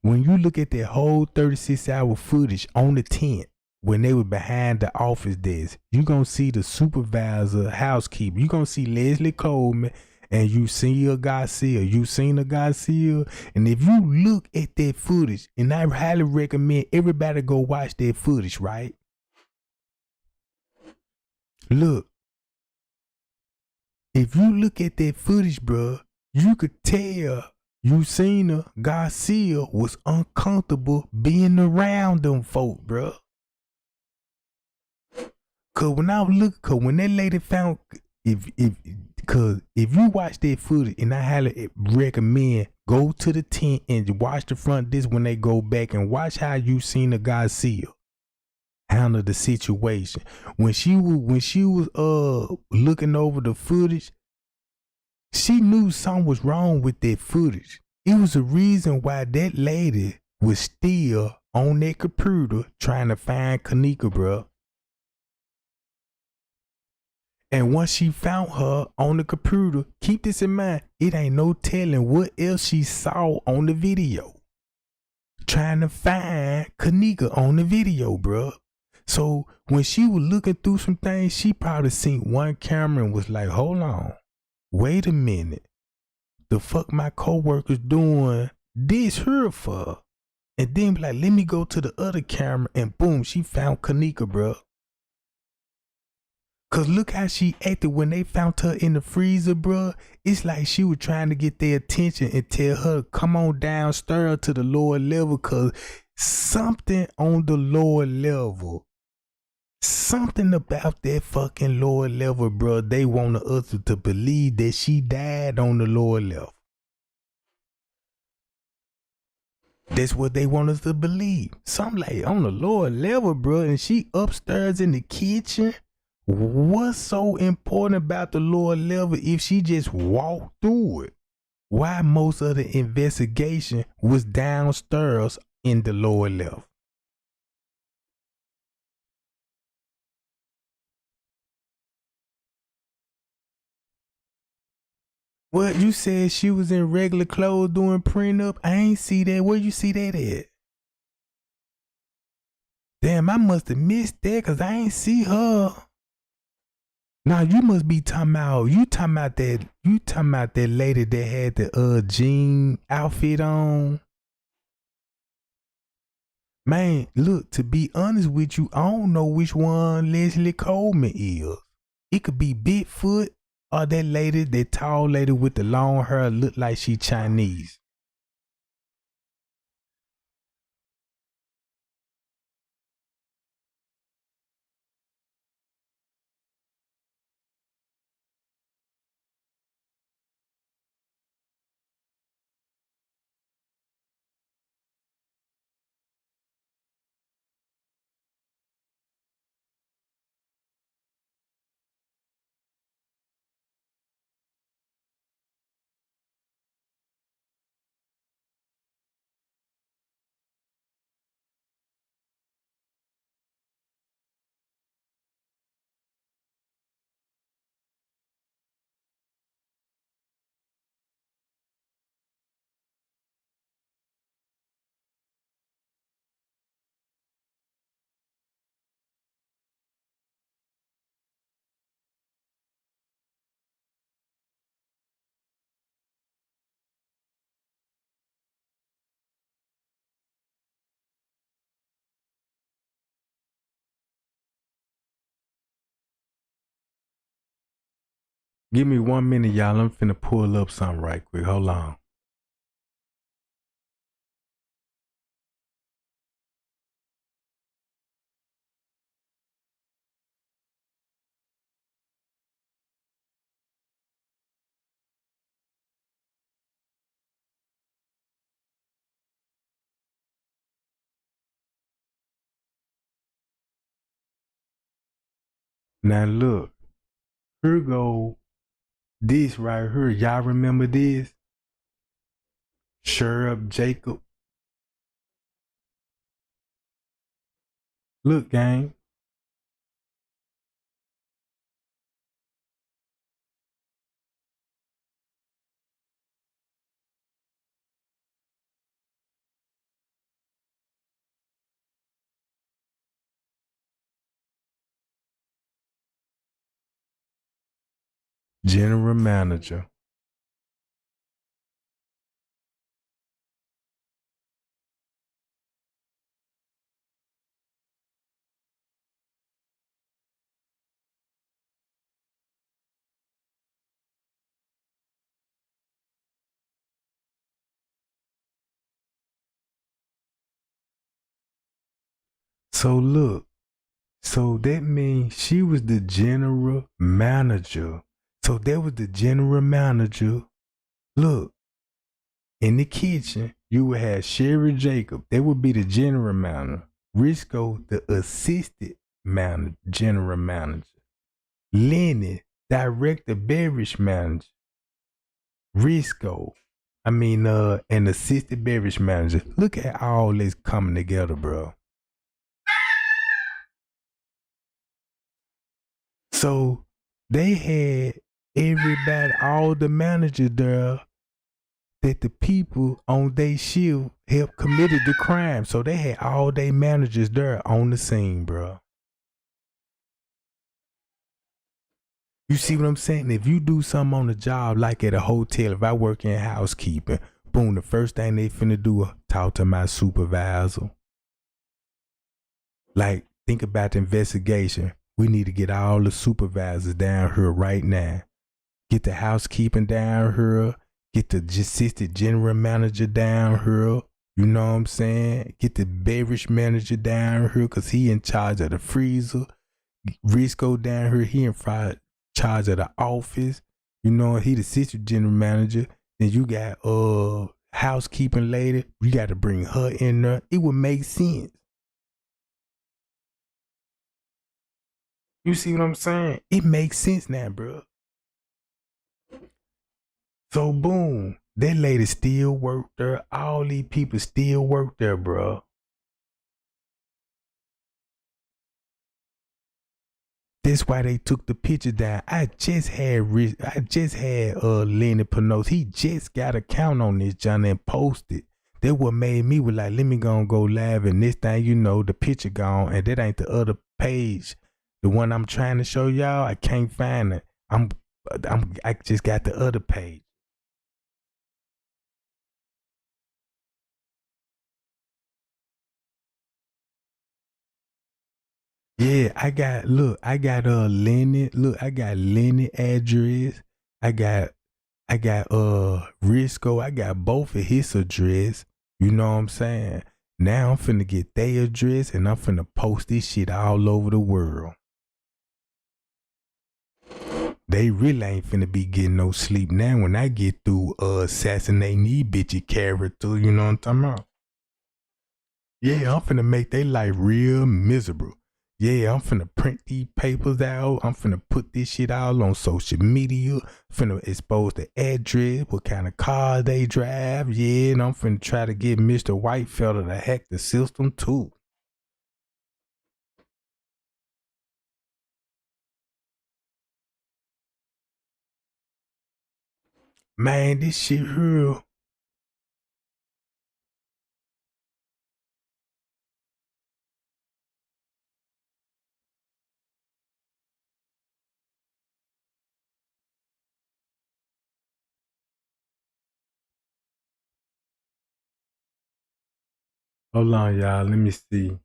Speaker 2: when you look at that whole 36-hour footage on the tent, when they were behind the office desk, you gonna see the supervisor, housekeeper. You gonna see Leslie Coleman, and you see a Garcia. You seen a Garcia, and if you look at that footage, and I highly recommend everybody go watch that footage, right? Look, if you look at that footage, bruh, you could tell Yusina Garcia was uncomfortable being around them folk, bruh. Cause when I look, cause when that lady found, if you watch that footage, and I highly recommend go to the tent and watch the front disc when they go back and watch how Yusina Garcia handle the situation. When she was looking over the footage, she knew something was wrong with that footage. It was a reason why that lady was still on that computer trying to find Kanika, bruh. And once she found her on the computer, keep this in mind, it ain't no telling what else she saw on the video. Trying to find Kanika on the video, bruh. So when she was looking through some things, she probably seen one camera and was like, hold on, wait a minute. The fuck my coworkers doing this here for? And then be like, let me go to the other camera, and boom, she found Kanika, bruh. Cause look how she acted when they found her in the freezer, bruh. It's like she was trying to get their attention and tell her, come on downstairs to the lower level, cause something on the lower level, something about that fucking lower level, bruh, they wanted us to believe that she died on the lower level. That's what they want us to believe. Something like on the lower level, bruh, and she upstairs in the kitchen. What's so important about the lower level if she just walked through it? Why most of the investigation was downstairs in the lower level? What, you said she was in regular clothes doing prenup? I ain't see that. Where you see that at? Damn. damn, I must have missed that because I ain't see her. Now you must be talking about that lady that had the jean outfit on. Man, look, to be honest with you, I don't know which one Leslie Coleman is. It could be Bigfoot or that lady, that tall lady with the long hair, look like she Chinese. Give me 1 minute, y'all. I'm finna pull up something right quick. Hold on. Now look, here go this right here. Y'all remember this? Sherb Jacob. Look, gang. General manager. So look, so that means she was the general manager. So that was the general manager. Look, in the kitchen, you would have Sherry Jacob. That would be the general manager. Resko, the assistant manager, general manager. Lenny, director beverage manager. Resko, an assistant beverage manager. Look at all this coming together, bro. So they had everybody, all the managers there that the people on their shift helped committed the crime. So they had all their managers there on the scene, bro. You see what I'm saying? If you do something on the job, like at a hotel, if I work in housekeeping, boom, the first thing they finna do is talk to my supervisor. Like, think about the investigation. We need to get all the supervisors down here right now. Get the housekeeping down here. Get the assistant general manager down here. You know what I'm saying? Get the beverage manager down here because he in charge of the freezer. Resko down here, he in charge of the office. You know, he the assistant general manager. Then you got housekeeping lady. You got to bring her in there. It would make sense. You see what I'm saying? It makes sense now, bro. So boom, that lady still worked there. All these people still work there, bro. That's why they took the picture down. I just had Lenny Panos. He just got a count on this John and posted That what made me was like, let me go live, and this thing, you know, the picture gone, and that ain't the other page. The one I'm trying to show y'all, I can't find it. I just got the other page. Yeah, I got Lenny. Look, I got Lenny address. I got Resko. I got both of his address. You know what I'm saying? Now I'm finna get their address and I'm finna post this shit all over the world. They really ain't finna be getting no sleep now when I get through assassinating these bitchy character, you know what I'm talking about? Yeah, I'm finna make their life real miserable. Yeah, I'm finna print these papers out. I'm finna put this shit all on social media. Finna expose the address, what kind of car they drive. Yeah, and I'm finna try to get Mr. Whitefelder to hack the system too. Man, this shit real. Hold on, y'all. Let me see.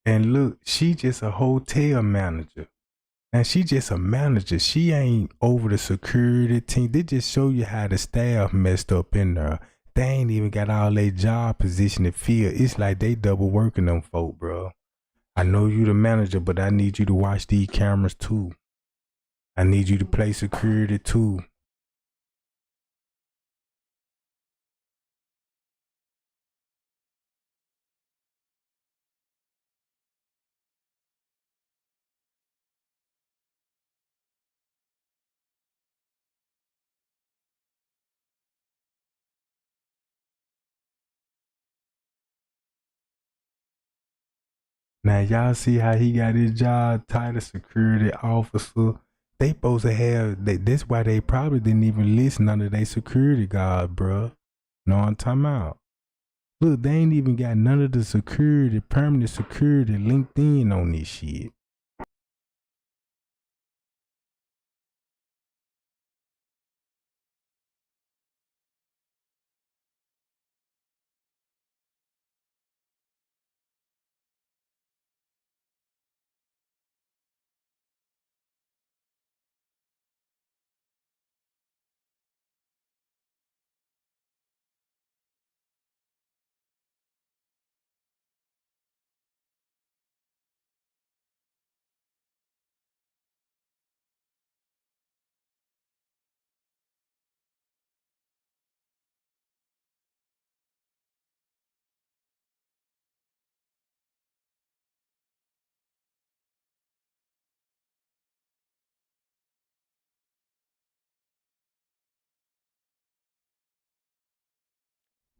Speaker 2: And look, she just a hotel manager. And she just a manager. She ain't over the security team. They just show you how the staff messed up in there. They ain't even got all their job position to fill. It's like they double working them folk, bro. I know you the manager, but I need you to watch these cameras too. I need you to play security too. Now y'all see how he got his job title, security officer. They supposed to have that. That's why they probably didn't even list none of their security guard, bro. Know what I'm talking about? Look, they ain't even got none of the security, permanent security linked in on this shit.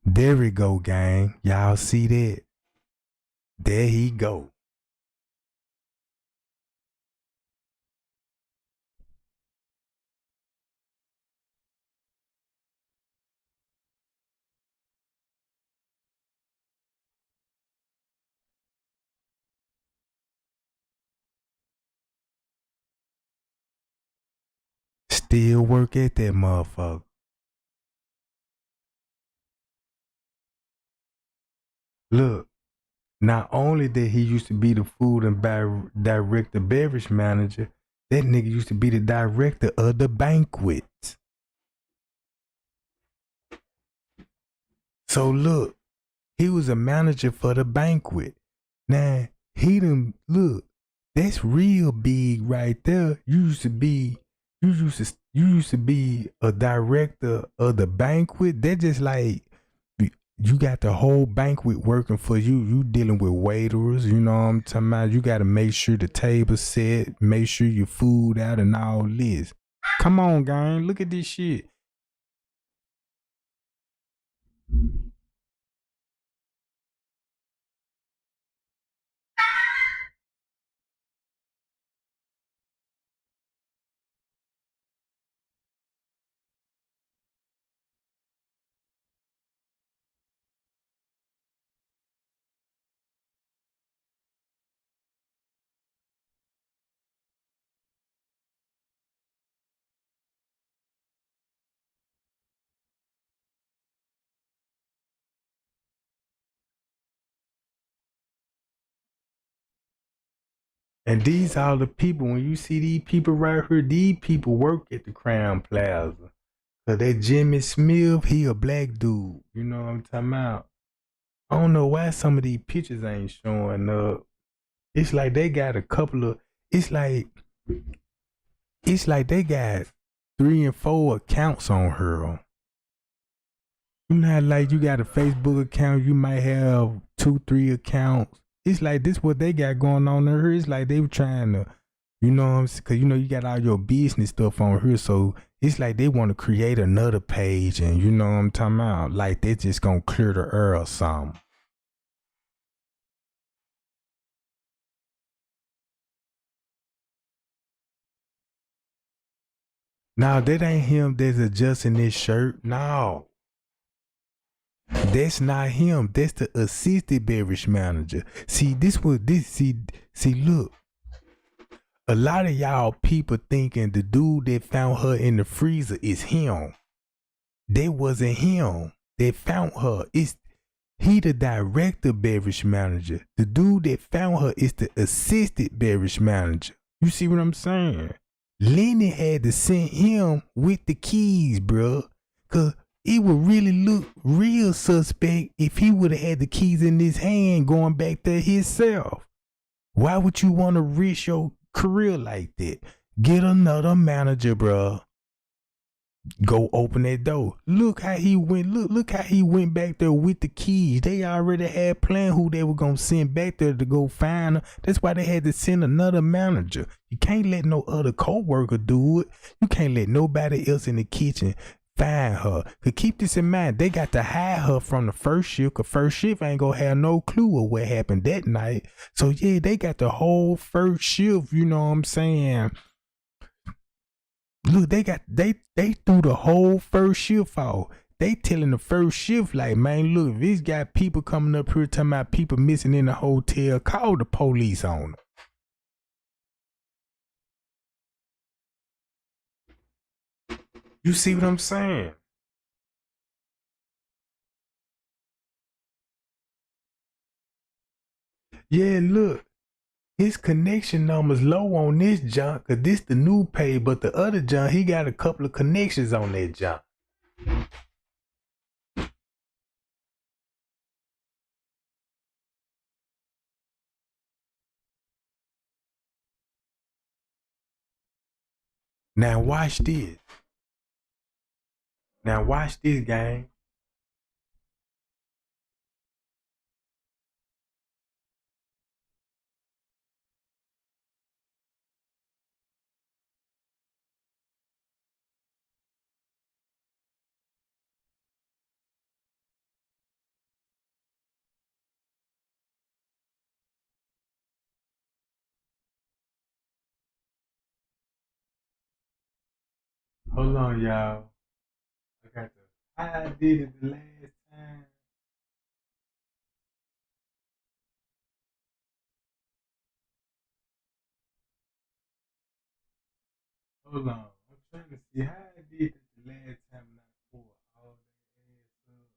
Speaker 2: There we go, gang. Y'all see that? There he go. Still work at that motherfucker. Look, not only did he used to be the food and director beverage manager, that nigga used to be the director of the banquets. So look, he was a manager for the banquet. Now he done look. That's real big right there. You used to be a director of the banquet. That just like you got the whole banquet working for you. You dealing with waiters, you know what I'm talking about. You got to make sure the table's set, make sure your food out, and all this. Come on, gang, look at this shit. And these are the people. When you see these people right here, these people work at the Crown Plaza. So that Jimmy Smith, he a black dude. You know what I'm talking about? I don't know why some of these pictures ain't showing up. It's like they got a couple of. It's like it's like they got 3 and 4 accounts on her. You know how like you got a Facebook account, you might have 2, 3 accounts. It's like this what they got going on here. It's like they were trying to, you know what I'm saying? Cause you know you got all your business stuff on here, so it's like they want to create another page, and you know what I'm talking about. Like they just gonna clear the air or something. Now that ain't him that's adjusting this shirt. No, that's not him. That's the assistant beverage manager. See, this was this. See. Look, a lot of y'all people thinking the dude that found her in the freezer is him. That wasn't him. That found her. It's he the director beverage manager. The dude that found her is the assistant beverage manager. You see what I'm saying? Lenny had to send him with the keys, bro. Cause it would really look real suspect if he would have had the keys in his hand going back there himself. Why would you want to risk your career like that? Get another manager, bro. Go open that door. Look how he went. Look how he went back there with the keys. They already had planned who they were gonna send back there to go find her. That's why they had to send another manager. You can't let no other co-worker do it. You can't let nobody else in the kitchen find her. Cause keep this in mind, they got to hire her from the first shift. Cause first shift ain't gonna have no clue of what happened that night. So yeah, they got the whole first shift. You know what I'm saying? Look, they threw the whole first shift out. They telling the first shift like, man, look, if this got people coming up here talking about people missing in the hotel, call the police on them. You see what I'm saying? Yeah, look, his connection number's low on this junk, cause this the new page, but the other junk, he got a couple of connections on that junk. Now watch this. Now watch this, gang. Hold on, y'all. I got the I did it the last time. Hold on. I'm trying to see how I did it the last time and I pulled all that ass up.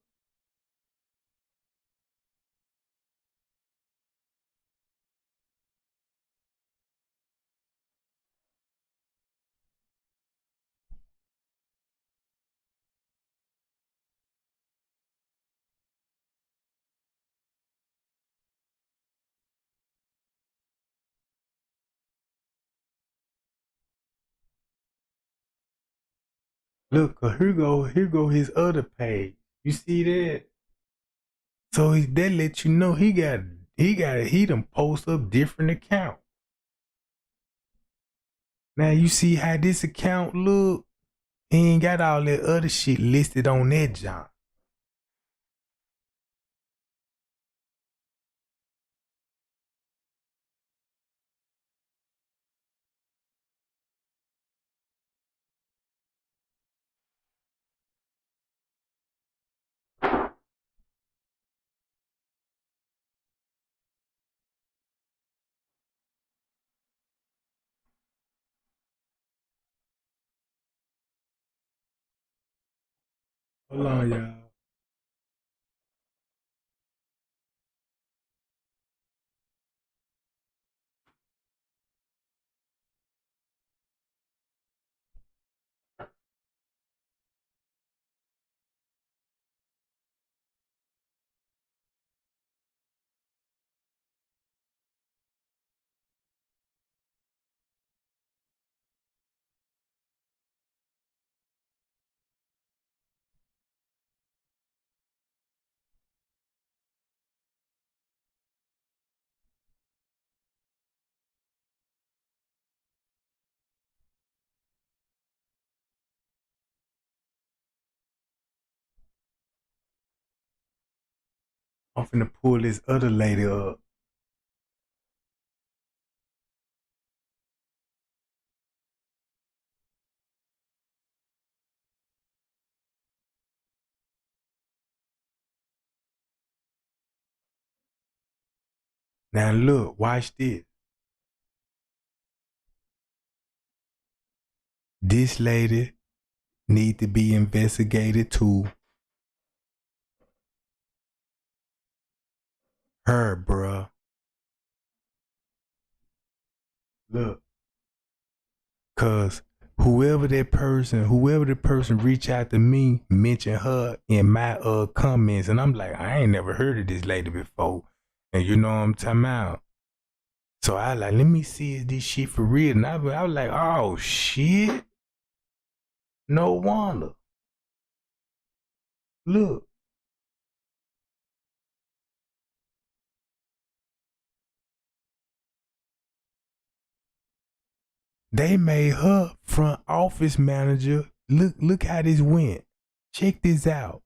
Speaker 2: Look, here go his other page. You see that? So that let you know he done post up different account. Now you see how this account look? He ain't got all that other shit listed on that junk. Hold on, y'all. I'm finna pull this other lady up. Now look, watch this. This lady need to be investigated too. Her, bruh. Look. Cause whoever the person reach out to me, mention her in my comments, and I'm like, I ain't never heard of this lady before. And you know what I'm talking about. So I like, let me see is this shit for real. And I was like, oh shit. No wonder. Look. They made her front office manager. Look how this went. Check this out.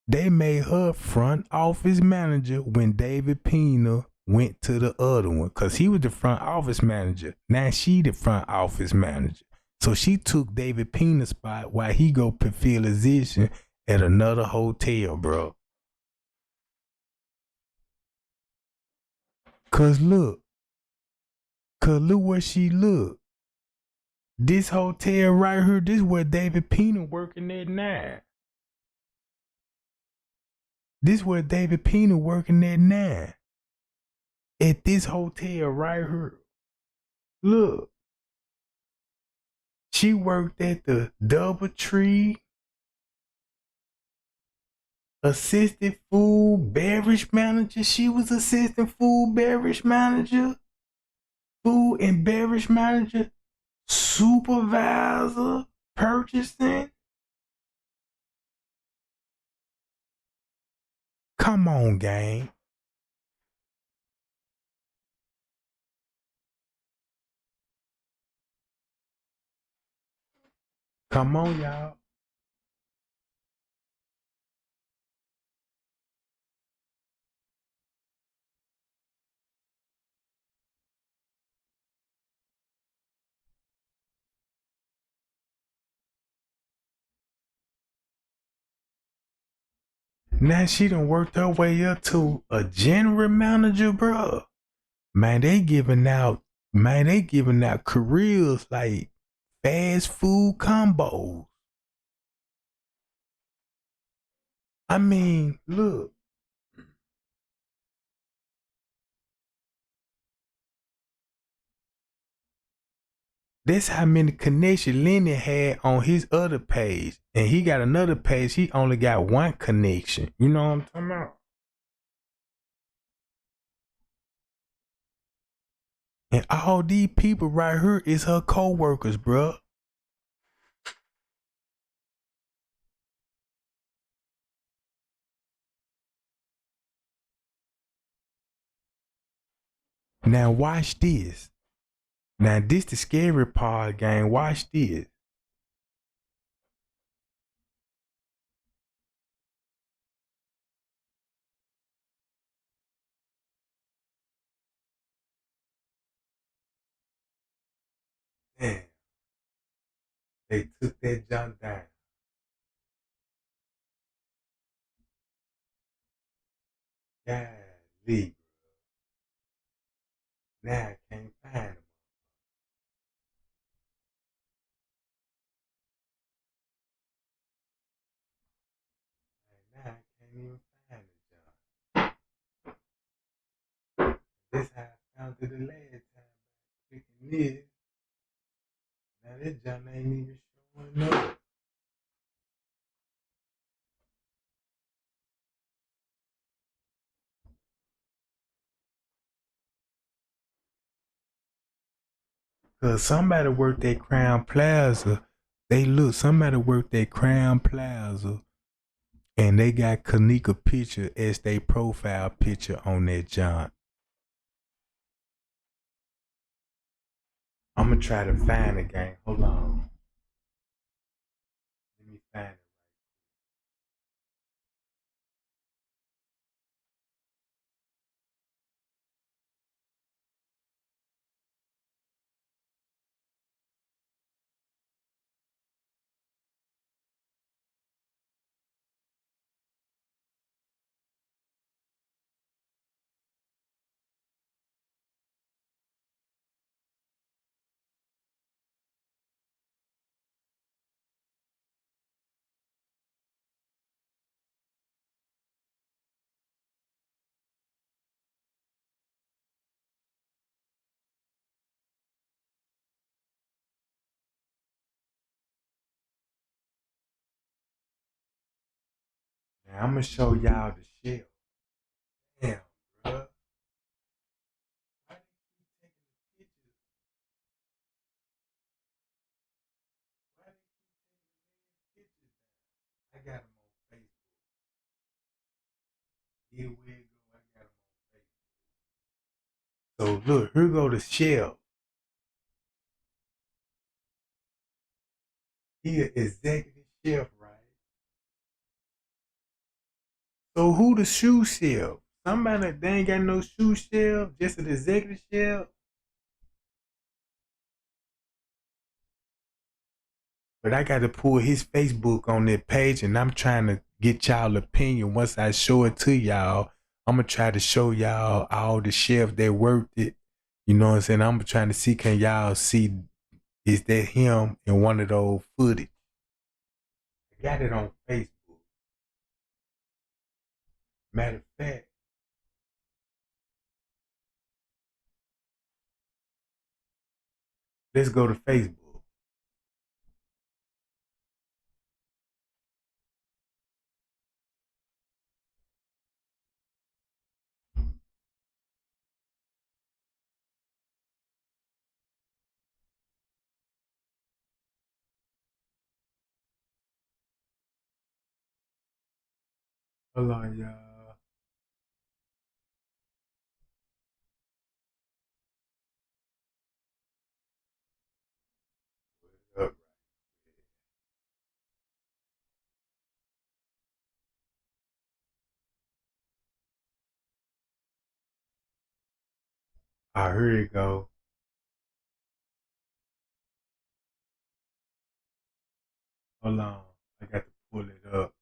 Speaker 2: They made her front office manager when David Pena went to the other one, because he was the front office manager. Now she the front office manager. So she took David Pena's spot while he go fulfill a position at another hotel, bro. Cause look where she look. This hotel right here, this is where David Pena working at now. This where David Pena working at now. At this hotel right here. Look. She worked at the DoubleTree, assistant food beverage manager. She was assistant food beverage manager, food and beverage manager, supervisor, purchasing. Come on, gang. Come on, y'all. Now she done worked her way up to a general manager, bro. Man, they giving out careers like fast food combos. I mean, look. That's how many connections Lenny had on his other page. And he got another page, he only got one connection. You know what I'm talking about? And all these people right here is her co-workers, bro. Now watch this. Now this the scary part, gang. Watch this. Damn, they took that junk down. Golly, now I can't find them. Now I can't even find the junk. This how I found it the last time by clicking this. Now this junk ain't even showing up. Cause somebody worked at Crown Plaza. Somebody worked at Crown Plaza and they got Kanika picture as their profile picture on that junk. I'm gonna try to find it, gang. Hold on. Let me find it. Now I'm gonna show y'all the shell. Damn, bro. Why they keep taking the pictures? Why they keep taking the pictures down? I got them on Facebook. Here we go. I got them on Facebook. So look, here go the shell. Here, executive chef, right? So who the shoe chef? Somebody they ain't got no shoe chef, just an executive chef. But I got to pull his Facebook on that page, and I'm trying to get y'all opinion. Once I show it to y'all, I'm gonna try to show y'all all the chefs that worked it. You know what I'm saying? I'm trying to see, can y'all see, is that him in one of those footage? I got it on Facebook. Matter of fact, let's go to Facebook. Hold on, y'all. I heard it go. Hold on. I got to pull it up.